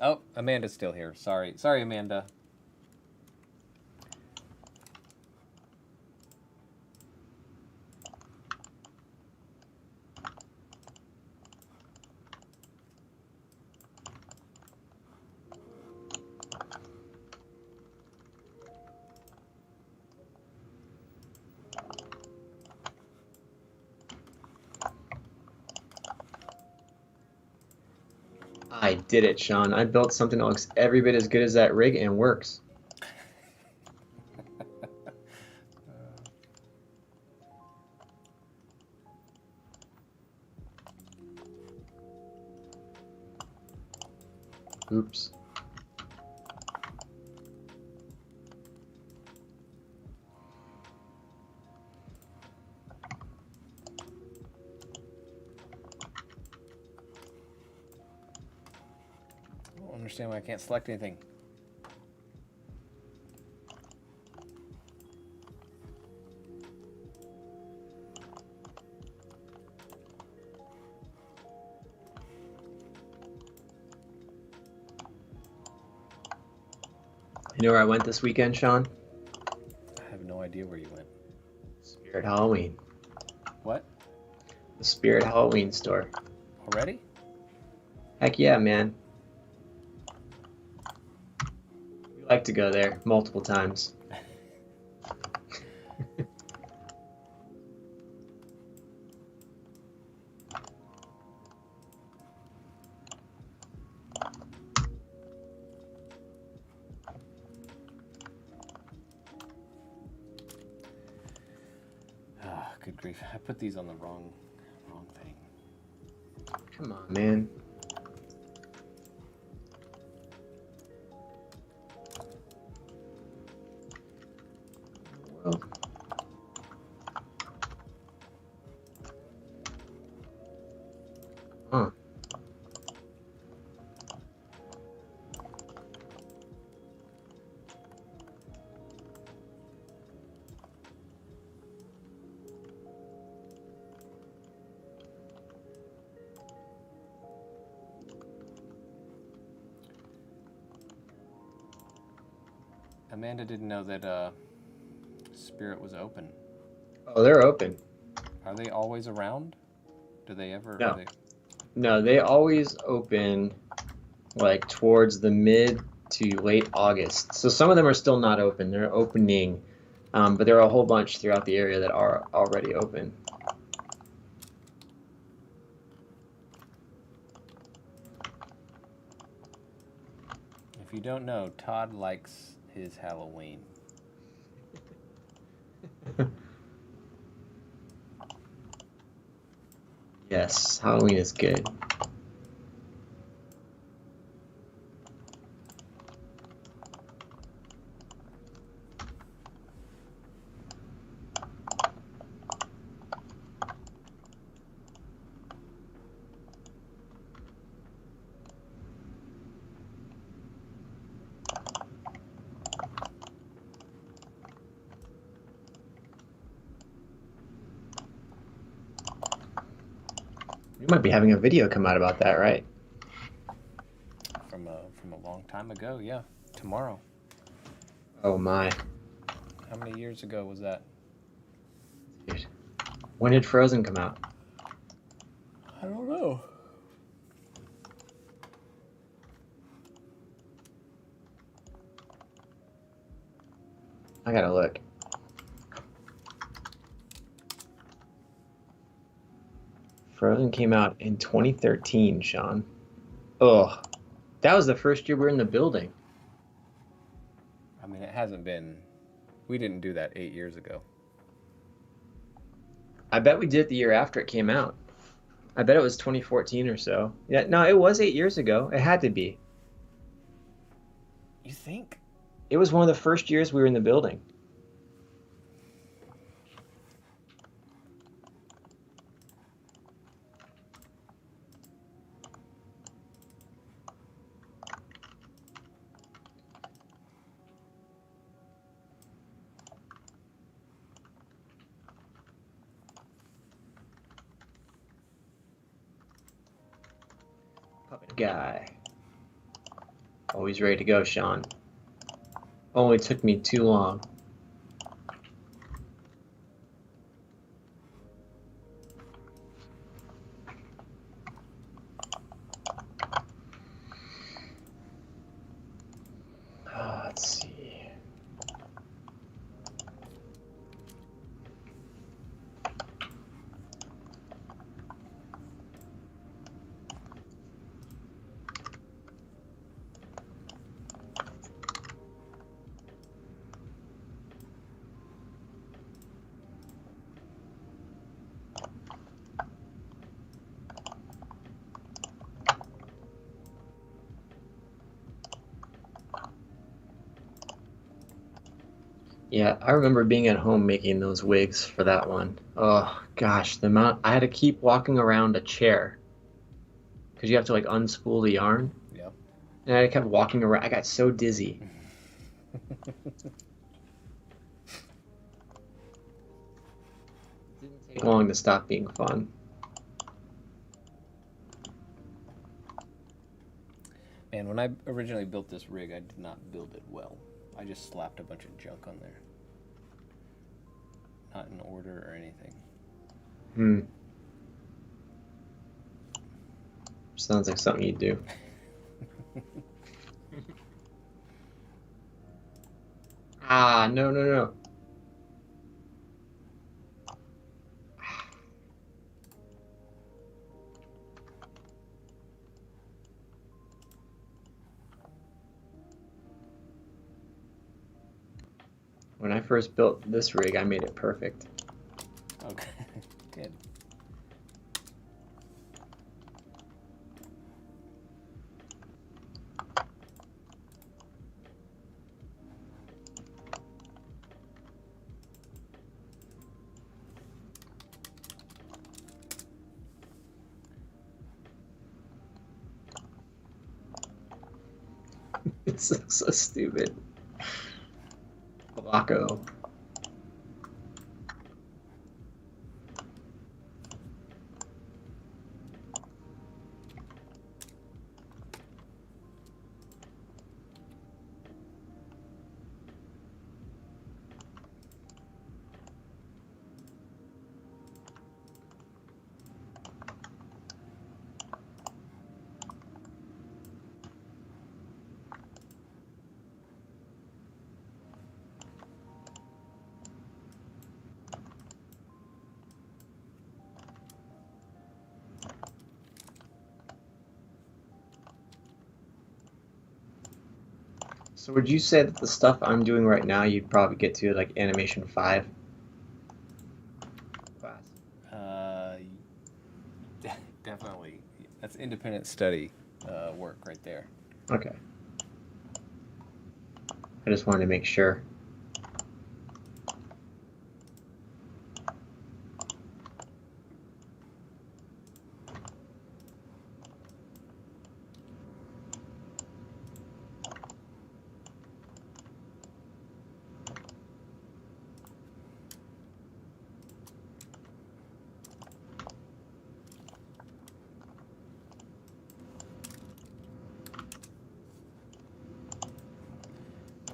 Speaker 1: Oh, Amanda's still here. Sorry, Amanda.
Speaker 2: I did it, Sean. I built something that looks every bit as good as that rig and works. Oops.
Speaker 1: I don't understand why I can't select anything.
Speaker 2: You know where I went this weekend, Sean?
Speaker 1: I have no idea where you went.
Speaker 2: Spirit Halloween.
Speaker 1: What?
Speaker 2: The Spirit Halloween store.
Speaker 1: Already?
Speaker 2: Heck yeah, man. We like to go there multiple times.
Speaker 1: Ah, good grief. I put these on the wrong thing.
Speaker 2: Come on, man. Well, huh.
Speaker 1: Amanda didn't know that Spirit was open.
Speaker 2: Oh, they're open.
Speaker 1: Are they always around? Do they ever?
Speaker 2: No. No, they always open like towards the mid to late August. So some of them are still not open. They're opening, but there are a whole bunch throughout the area that are already open.
Speaker 1: If you don't know, Todd likes his Halloween.
Speaker 2: Yes, Halloween is good. We might be having a video come out about that, right?
Speaker 1: From a long time ago, yeah. Tomorrow.
Speaker 2: Oh my.
Speaker 1: How many years ago was that?
Speaker 2: Dude. When did Frozen come out?
Speaker 1: I don't know.
Speaker 2: I gotta look. Frozen came out in 2013, Sean. Ugh. That was the first year we were in the building.
Speaker 1: I mean, it hasn't been. We didn't do that 8 years ago.
Speaker 2: I bet we did it the year after it came out. I bet it was 2014 or so. Yeah, no, it was 8 years ago. It had to be.
Speaker 1: You think?
Speaker 2: It was one of the first years we were in the building. Puppet guy. Always ready to go, Sean. Only took me too long. Let's see. Yeah, I remember being at home making those wigs for that one. Oh gosh, the amount I had to keep walking around a chair because you have to like unspool the yarn,
Speaker 1: Yep.
Speaker 2: and I kept walking around. I got so dizzy. It didn't take long to stop being fun.
Speaker 1: Man, when I originally built this rig, I did not build it well. I just slapped a bunch of junk on there. Not in order or anything.
Speaker 2: Hmm. Sounds like something you'd do. Ah, no, no, no. When I first built this rig, I made it perfect.
Speaker 1: Okay, good.
Speaker 2: It's so stupid. Flacco. So would you say that the stuff I'm doing right now, you'd probably get to like animation 5 class?
Speaker 1: Definitely. That's independent study work right there.
Speaker 2: Okay. I just wanted to make sure.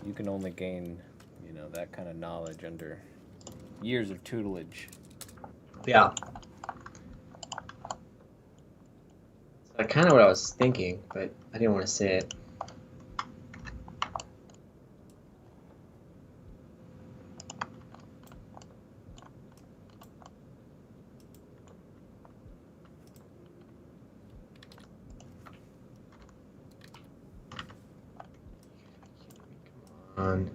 Speaker 1: You can only gain, that kind of knowledge under years of tutelage.
Speaker 2: Yeah. That's kind of what I was thinking, but I didn't want to say it. Come on.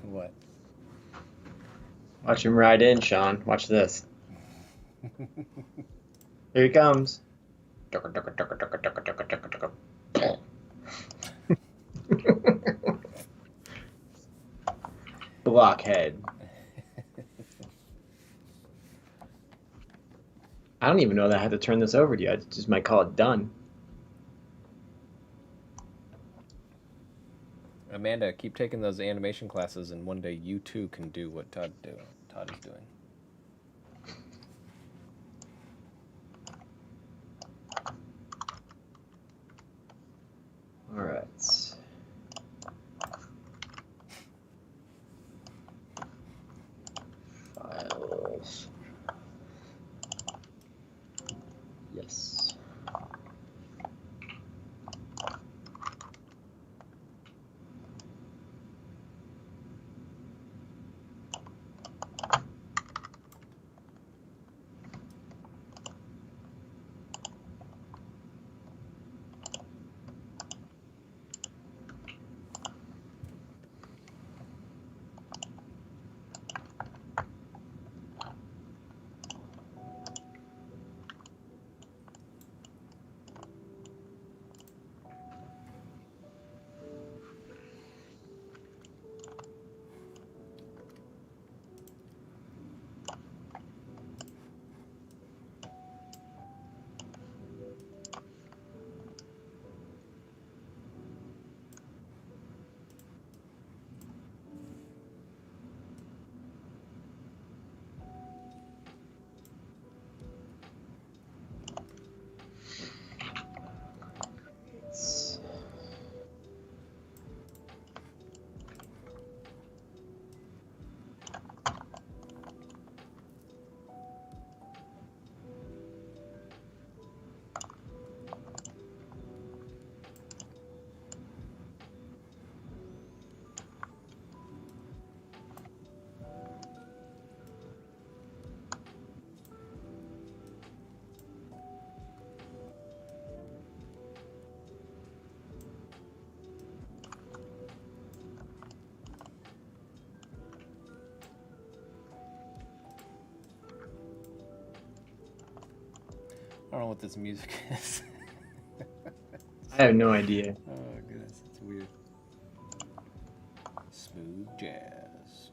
Speaker 1: What?
Speaker 2: Watch him ride in, Sean. Watch this. Here he comes. Blockhead. I don't even know that I had to turn this over to you. I just might call it done.
Speaker 1: Amanda, keep taking those animation classes, and one day you too can do what Todd is doing.
Speaker 2: All right. Files. Yes.
Speaker 1: I don't know what this music is.
Speaker 2: I have no idea.
Speaker 1: Oh goodness, it's weird. Smooth jazz.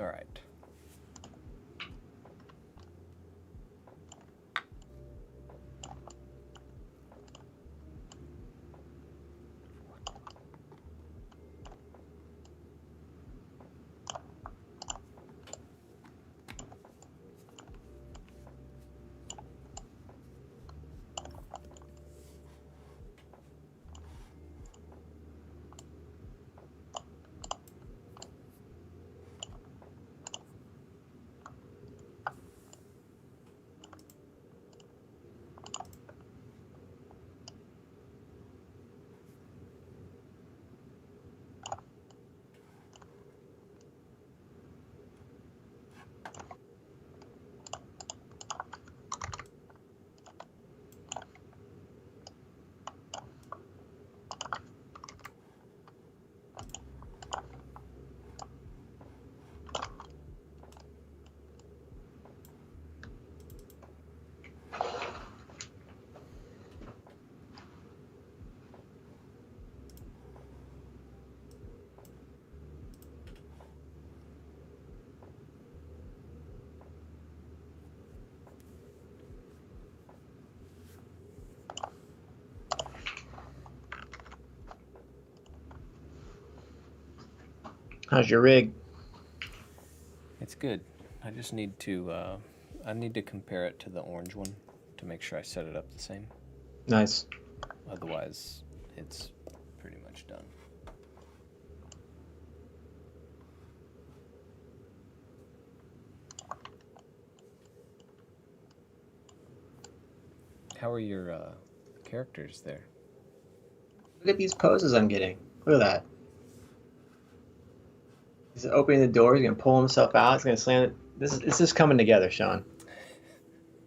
Speaker 1: All right.
Speaker 2: How's your rig?
Speaker 1: It's good. I just need to compare it to the orange one to make sure I set it up the same.
Speaker 2: Nice.
Speaker 1: Otherwise, it's pretty much done. How are your characters there?
Speaker 2: Look at these poses I'm getting. Look at that. He's opening the door. He's gonna pull himself out. He's gonna slam it. This is coming together, Sean.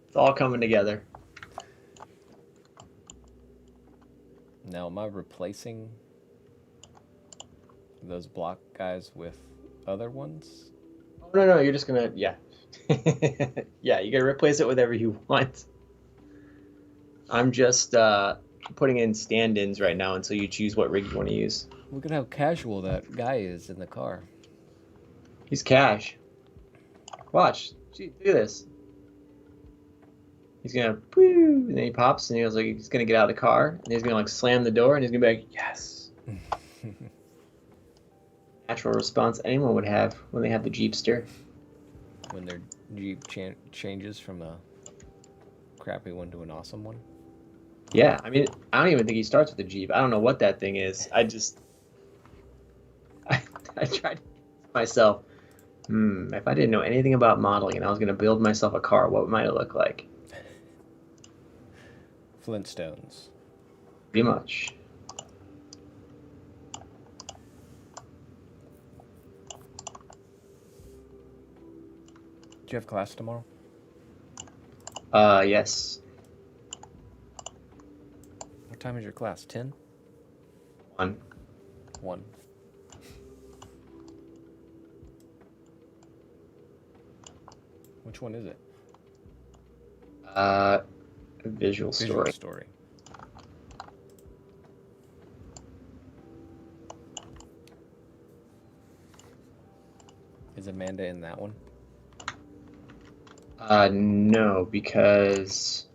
Speaker 2: It's all coming together.
Speaker 1: Now, am I replacing those block guys with other ones?
Speaker 2: Oh, no, you're just gonna, yeah. Yeah, you gotta replace it with whatever you want. I'm just putting in stand-ins right now until you choose what rig you want to use.
Speaker 1: Look at how casual that guy is in the car.
Speaker 2: He's cash. Watch. Gee, do this. He's gonna, woo, and then he pops, and he goes like he's gonna get out of the car, and he's gonna like slam the door, and he's gonna be like, yes. Natural response anyone would have when they have the Jeepster.
Speaker 1: When their Jeep changes from a crappy one to an awesome one.
Speaker 2: Yeah, I mean, I don't even think he starts with a Jeep. I don't know what that thing is. I tried myself. If I didn't know anything about modeling and I was gonna build myself a car, what might it look like?
Speaker 1: Flintstones.
Speaker 2: Pretty much.
Speaker 1: Do you have class tomorrow?
Speaker 2: Yes.
Speaker 1: What time is your class? 10?
Speaker 2: 1.
Speaker 1: 1. Which one is it?
Speaker 2: Visual story.
Speaker 1: Story. Is Amanda in that one?
Speaker 2: No, because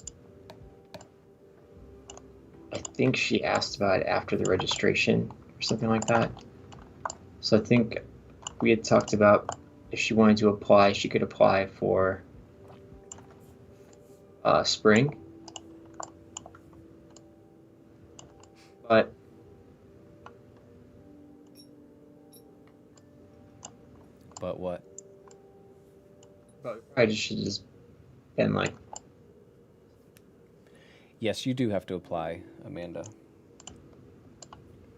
Speaker 2: I think she asked about it after the registration or something like that. So I think we had talked about if she wanted to apply, she could apply for spring. But
Speaker 1: what?
Speaker 2: I just should just been like,
Speaker 1: yes, you do have to apply, Amanda.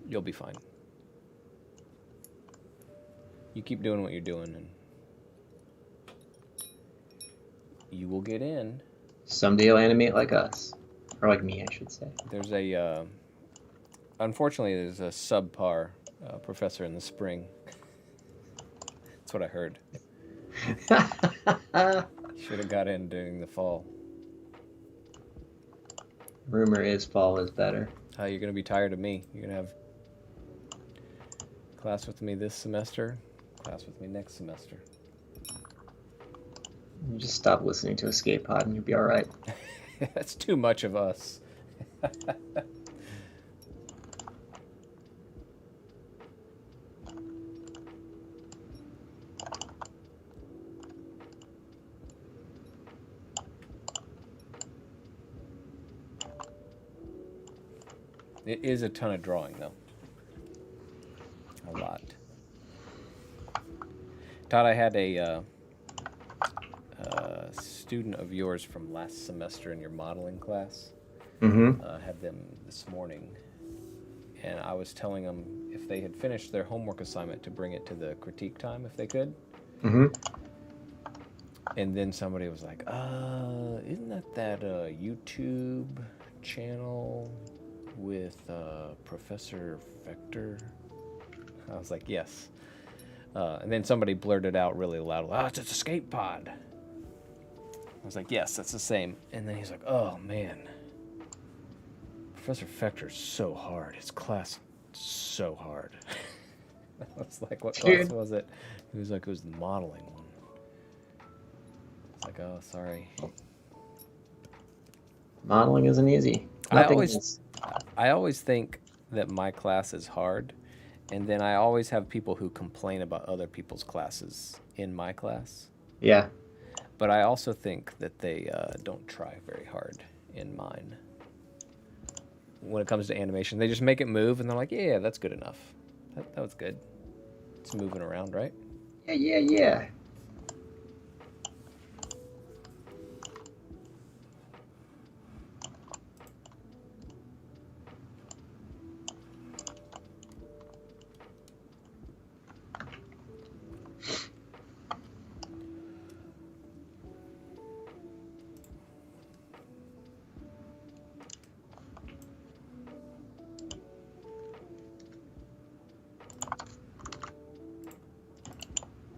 Speaker 1: You'll be fine. You keep doing what you're doing, and you will get in.
Speaker 2: someday you'll animate like us, or like me, I should say.
Speaker 1: There's a, unfortunately, there's a subpar professor in the spring. That's what I heard. Should have got in during the fall.
Speaker 2: Rumor is fall is better.
Speaker 1: You're going to be tired of me. You're going to have class with me this semester, class with me next semester.
Speaker 2: You just stop listening to Escape Pod and you'll be all right.
Speaker 1: That's too much of us. It is a ton of drawing, though. A lot. Todd, I had a student of yours from last semester in your modeling class.
Speaker 2: Mm-hmm.
Speaker 1: Had them this morning, and I was telling them if they had finished their homework assignment to bring it to the critique time if they could.
Speaker 2: Mm-hmm.
Speaker 1: And then somebody was like, isn't that YouTube channel with Professor Vector? I was like, yes. And then somebody blurted out really loud, it's Escape Pod. I was like, yes, that's the same. And then he's like, oh, man. Professor Vector's so hard. His class so hard. I was like, what class was it? He was like, it was the modeling one. It's like, oh, sorry.
Speaker 2: Modeling isn't easy.
Speaker 1: I always think that my class is hard, and then I always have people who complain about other people's classes in my class.
Speaker 2: Yeah.
Speaker 1: But I also think that they don't try very hard in mine. When it comes to animation, they just make it move, and they're like, yeah, that's good enough. That was good. It's moving around, right?
Speaker 2: Yeah.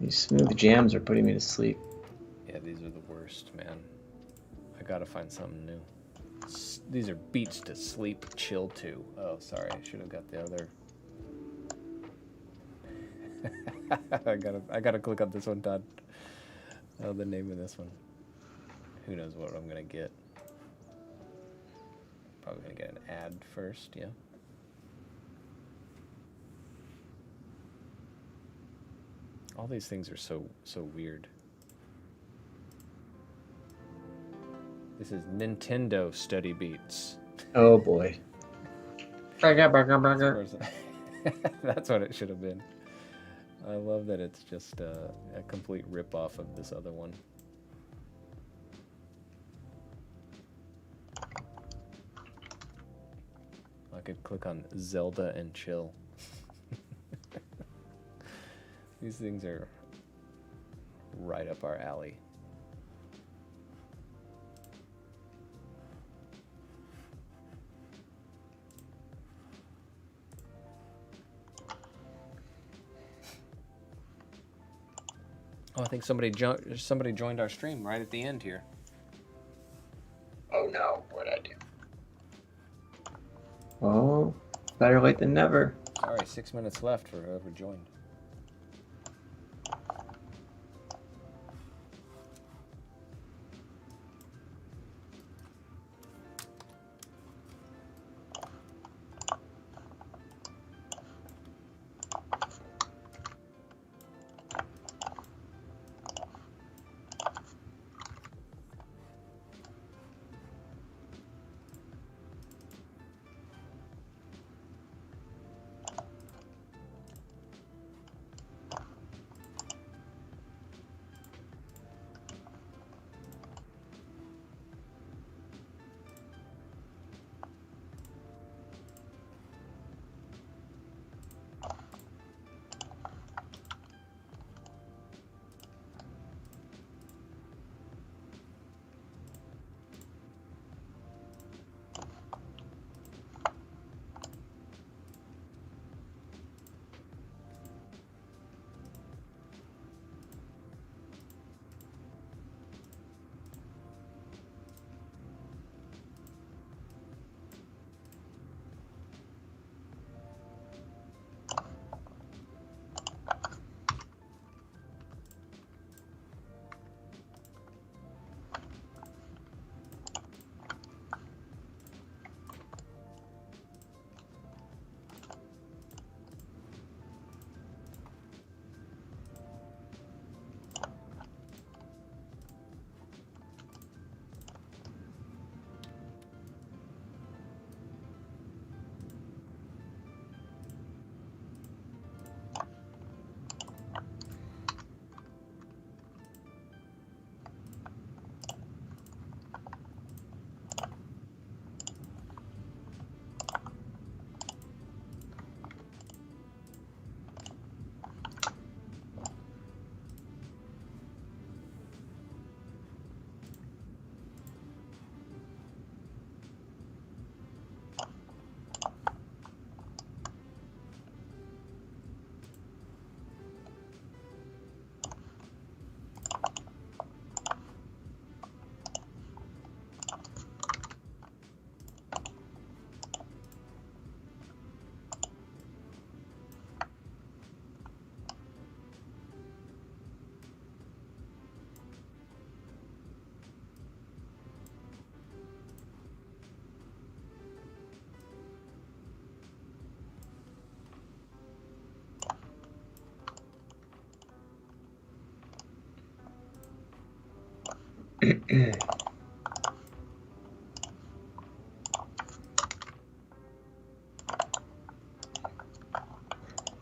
Speaker 2: These smooth jams are putting me to sleep.
Speaker 1: Yeah, these are the worst, man. I gotta find something new. These are beats to sleep, chill to. Oh, sorry, I should have got the other. I gotta click on this one, Todd. Oh, the name of this one. Who knows what I'm gonna get? Probably gonna get an ad first, yeah. All these things are so weird. This is Nintendo Study Beats.
Speaker 2: Oh boy.
Speaker 1: That's what it should have been. I love that it's just a complete rip-off of this other one. I could click on Zelda and chill. These things are right up our alley. Oh, I think somebody joined our stream right at the end here.
Speaker 2: Oh no, what'd I do? Oh, better late than never.
Speaker 1: Sorry, 6 minutes left for whoever joined.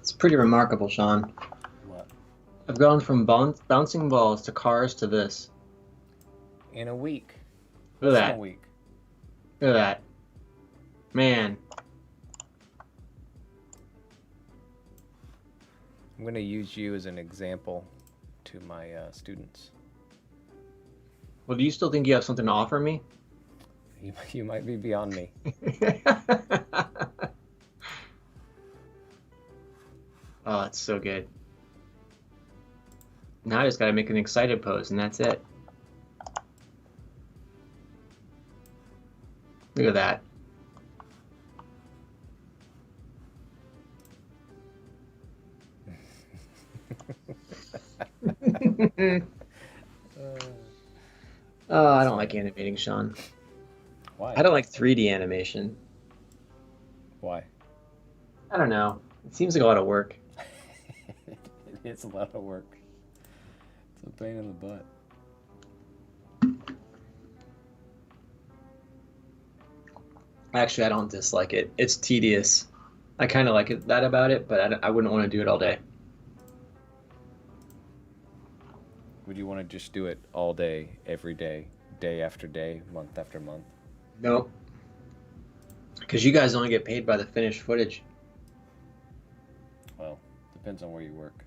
Speaker 2: It's pretty remarkable, Sean.
Speaker 1: What?
Speaker 2: I've gone from bouncing balls to cars to this.
Speaker 1: In a week.
Speaker 2: Look
Speaker 1: Less
Speaker 2: at
Speaker 1: than
Speaker 2: that.
Speaker 1: a week.
Speaker 2: Look at that. Man.
Speaker 1: I'm going to use you as an example to my students.
Speaker 2: Well, do you still think you have something to offer me?
Speaker 1: You might be beyond me.
Speaker 2: Oh, it's so good. Now I just gotta make an excited pose, and that's it. Look at that. Oh, I don't like animating, Sean.
Speaker 1: Why?
Speaker 2: I don't like 3D animation.
Speaker 1: Why?
Speaker 2: I don't know. It seems like a lot of work.
Speaker 1: It's a lot of work. It's a pain in the butt.
Speaker 2: Actually, I don't dislike it. It's tedious. I kind of like that about it, but I wouldn't want to do it all day.
Speaker 1: Would you want to just do it all day, every day, day after day, month after month?
Speaker 2: Nope. Because you guys only get paid by the finished footage.
Speaker 1: Well, depends on where you work.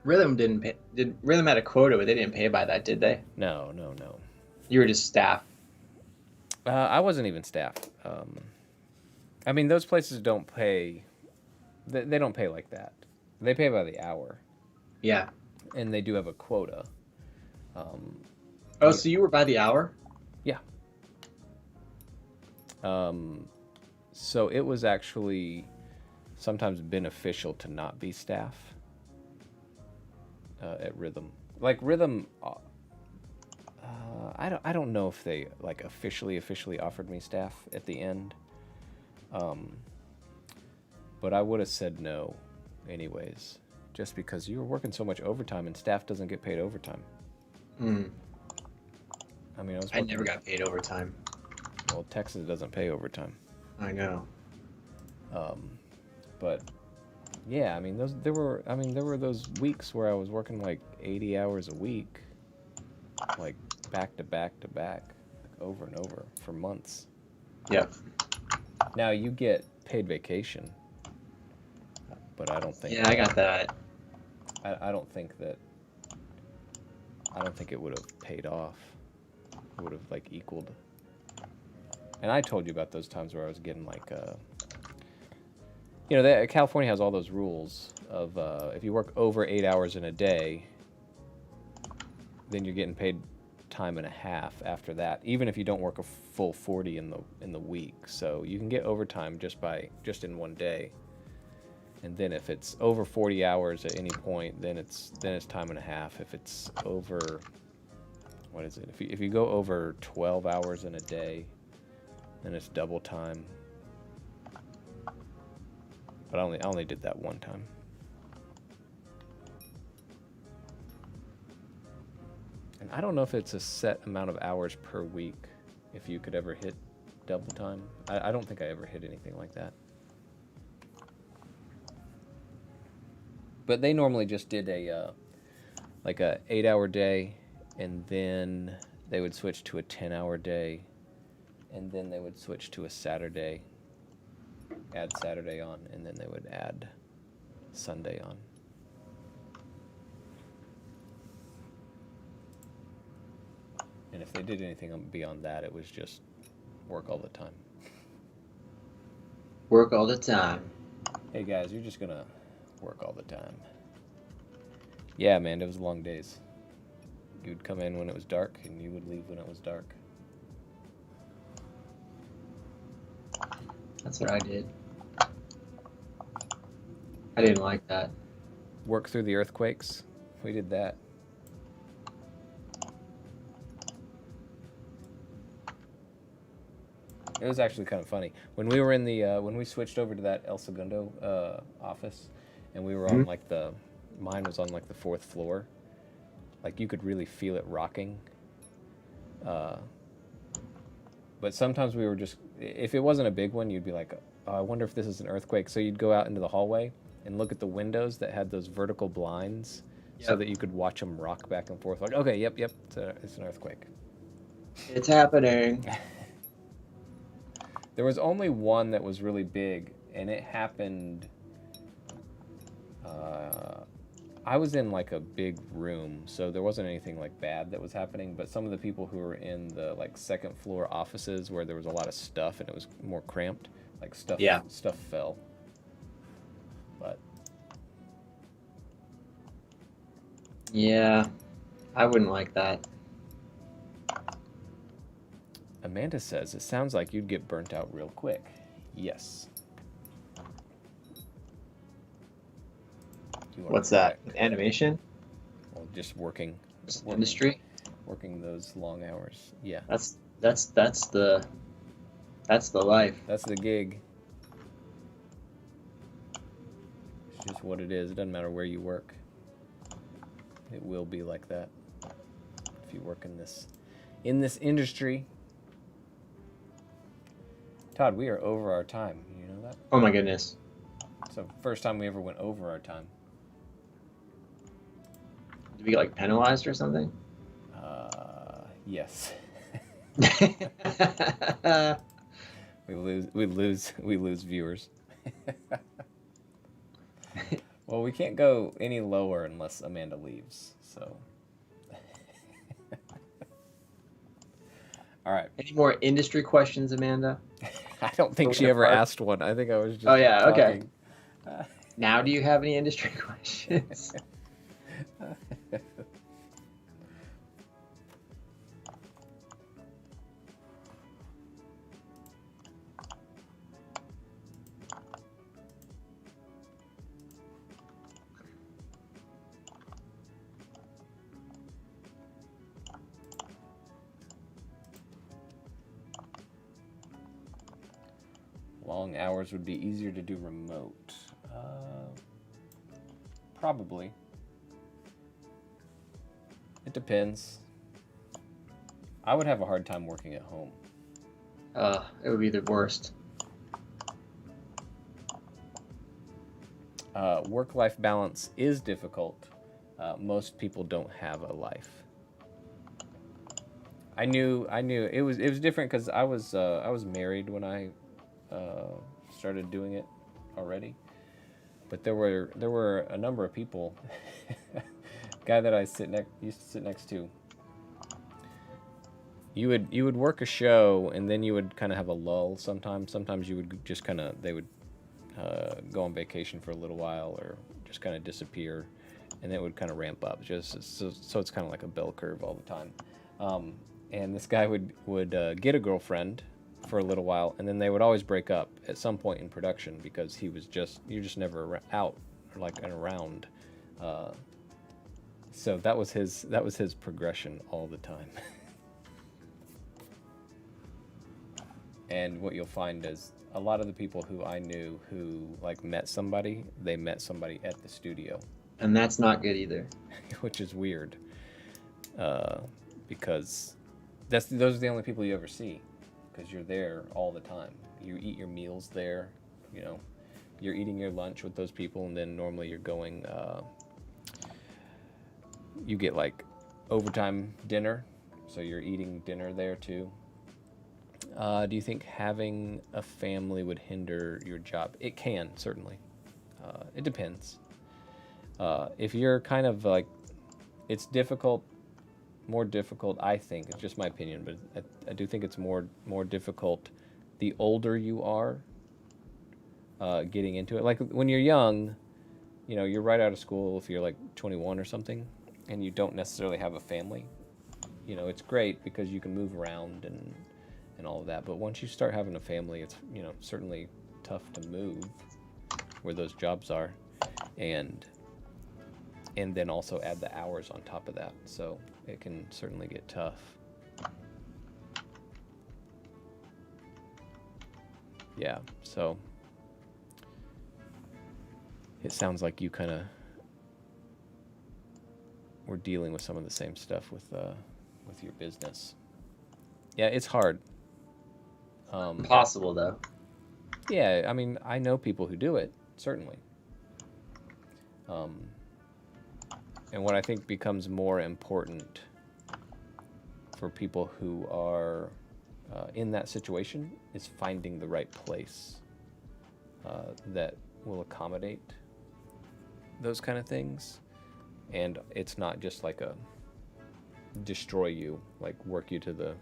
Speaker 2: Rhythm didn't pay. Did Rhythm had a quota, but they didn't pay by that, did they?
Speaker 1: No, no, no.
Speaker 2: You were just staff.
Speaker 1: I wasn't even staff. I mean, those places don't pay. They don't pay like that. They pay by the hour,
Speaker 2: Yeah.
Speaker 1: and they do have a quota.
Speaker 2: Oh, so you were by the hour?
Speaker 1: Yeah. So it was actually sometimes beneficial to not be staff at Rhythm. Like Rhythm, I don't know if they like officially offered me staff at the end. But I would have said no, anyways, just because you were working so much overtime and staff doesn't get paid overtime.
Speaker 2: Hmm.
Speaker 1: I mean,
Speaker 2: I never got paid overtime.
Speaker 1: Well, Texas doesn't pay overtime.
Speaker 2: I know.
Speaker 1: But yeah, I mean, there were those weeks where I was working like 80 hours a week, like back to back to back, like over and over for months.
Speaker 2: Yep.
Speaker 1: Now you get paid vacation, but I don't think.
Speaker 2: Yeah, I got that.
Speaker 1: I don't think that. I don't think it would have paid off. It would have like equaled. And I told you about those times where I was getting like, California has all those rules of if you work over 8 hours in a day, then you're getting paid time and a half after that, even if you don't work a full 40 in the week. So you can get overtime just in one day. And then if it's over 40 hours at any point, then it's time and a half. If it's over, what is it? If you go over 12 hours in a day, then it's double time. But I only did that one time. And I don't know if it's a set amount of hours per week, if you could ever hit double time. I don't think I ever hit anything like that. But they normally just did a 8-hour day, and then they would switch to a 10-hour day, and then they would switch to a Saturday, add Saturday on, and then they would add Sunday on. And if they did anything beyond that, it was just work all the time.
Speaker 2: Work all the time.
Speaker 1: Hey guys, you're just gonna work all the time. Yeah, man, it was long days. You'd come in when it was dark, and you would leave when it was dark.
Speaker 2: That's what I did. I didn't like that.
Speaker 1: Work through the earthquakes. We did that. It was actually kind of funny when we were in the when we switched over to that El Segundo office, and we were on like mine was on like the 4th floor. Like you could really feel it rocking. But sometimes we were just, if it wasn't a big one, you'd be like, oh, I wonder if this is an earthquake. So you'd go out into the hallway and look at the windows that had those vertical blinds so that you could watch them rock back and forth. Like, okay, yep, it's an earthquake.
Speaker 2: It's happening.
Speaker 1: There was only one that was really big, and it happened. I was in like a big room, so there wasn't anything like bad that was happening. But some of the people who were in the like 2nd floor offices where there was a lot of stuff and it was more cramped, like stuff fell. But
Speaker 2: yeah, I wouldn't like that.
Speaker 1: Amanda says it sounds like you'd get burnt out real quick. Yes.
Speaker 2: What's that? Animation?
Speaker 1: Well, just working
Speaker 2: industry?
Speaker 1: Working those long hours. Yeah.
Speaker 2: That's the life.
Speaker 1: That's the gig. It's just what it is. It doesn't matter where you work. It will be like that if you work in this industry. Todd, we are over our time. You know that?
Speaker 2: Oh my goodness.
Speaker 1: So first time we ever went over our time.
Speaker 2: Did we get like penalized or something?
Speaker 1: Yes. we lose viewers. Well, we can't go any lower unless Amanda leaves. So. All right.
Speaker 2: Any more industry questions, Amanda?
Speaker 1: I don't think she ever asked one. I think I was just.
Speaker 2: Oh yeah.
Speaker 1: talking.
Speaker 2: Okay. Now, do you have any industry questions?
Speaker 1: Long hours would be easier to do remote. Probably. It depends. I would have a hard time working at home.
Speaker 2: It would be the worst.
Speaker 1: Work-life balance is difficult. Most people don't have a life. I knew it was different because I was married when I started doing it already, but there were a number of people. Guy that I used to sit next to. You would work a show and then you would kind of have a lull sometimes. Sometimes you would just they would go on vacation for a little while or just kind of disappear, and then it would kind of ramp up. Just so it's kind of like a bell curve all the time. And this guy would get a girlfriend for a little while, and then they would always break up at some point in production because you're just never out or like and around. So that was his progression all the time. And what you'll find is a lot of the people who I knew who like met somebody at the studio.
Speaker 2: And that's not good either.
Speaker 1: Which is weird. Because those are the only people you ever see. Because you're there all the time. You eat your meals there. You know, you're eating your lunch with those people, and then normally you're going. You get like overtime dinner, so you're eating dinner there too. Do you think having a family would hinder your job? It can, certainly. It depends. If you're kind of like, it's difficult. More difficult, I think. It's just my opinion, but I do think it's more difficult the older you are getting into it. Like when you're young, you know, you're right out of school. If you're like 21 or something, and you don't necessarily have a family, you know, it's great because you can move around and all of that. But once you start having a family, it's, you know, certainly tough to move where those jobs are, and then also add the hours on top of that. So it can certainly get tough. Yeah, so it sounds like you kind of were dealing with some of the same stuff with your business. Yeah, it's hard.
Speaker 3: Possible though.
Speaker 1: Yeah, I mean, I know people who do it, certainly. And what I think becomes more important for people who are in that situation is finding the right place that will accommodate those kind of things. And it's not just like a destroy you, like work you to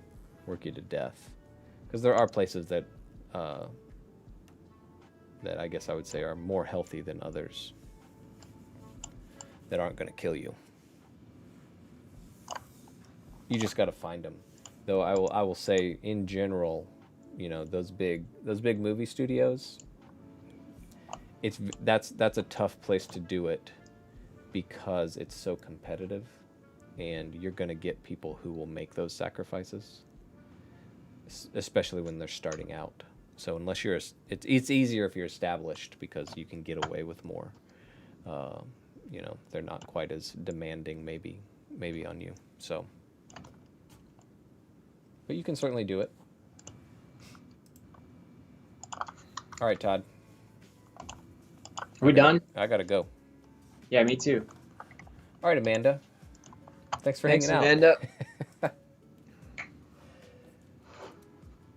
Speaker 1: death. Because there are places that that I guess I would say are more healthy than others that aren't going to kill you. You just got to find them. Though I will say in general, you know, those big movie studios, that's a tough place to do it because it's so competitive, and you're going to get people who will make those sacrifices, especially when they're starting out. So unless you're, it's easier if you're established because you can get away with more. You know, they're not quite as demanding maybe on you. So, but you can certainly do it. All right, Todd.
Speaker 2: Are we done?
Speaker 1: I gotta go.
Speaker 2: Yeah, me too.
Speaker 1: All right, Amanda. Thanks for hanging out.
Speaker 2: Amanda.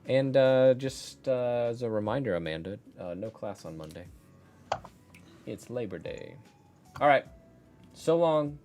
Speaker 1: And just as a reminder, Amanda, no class on Monday. It's Labor Day. All right. So long.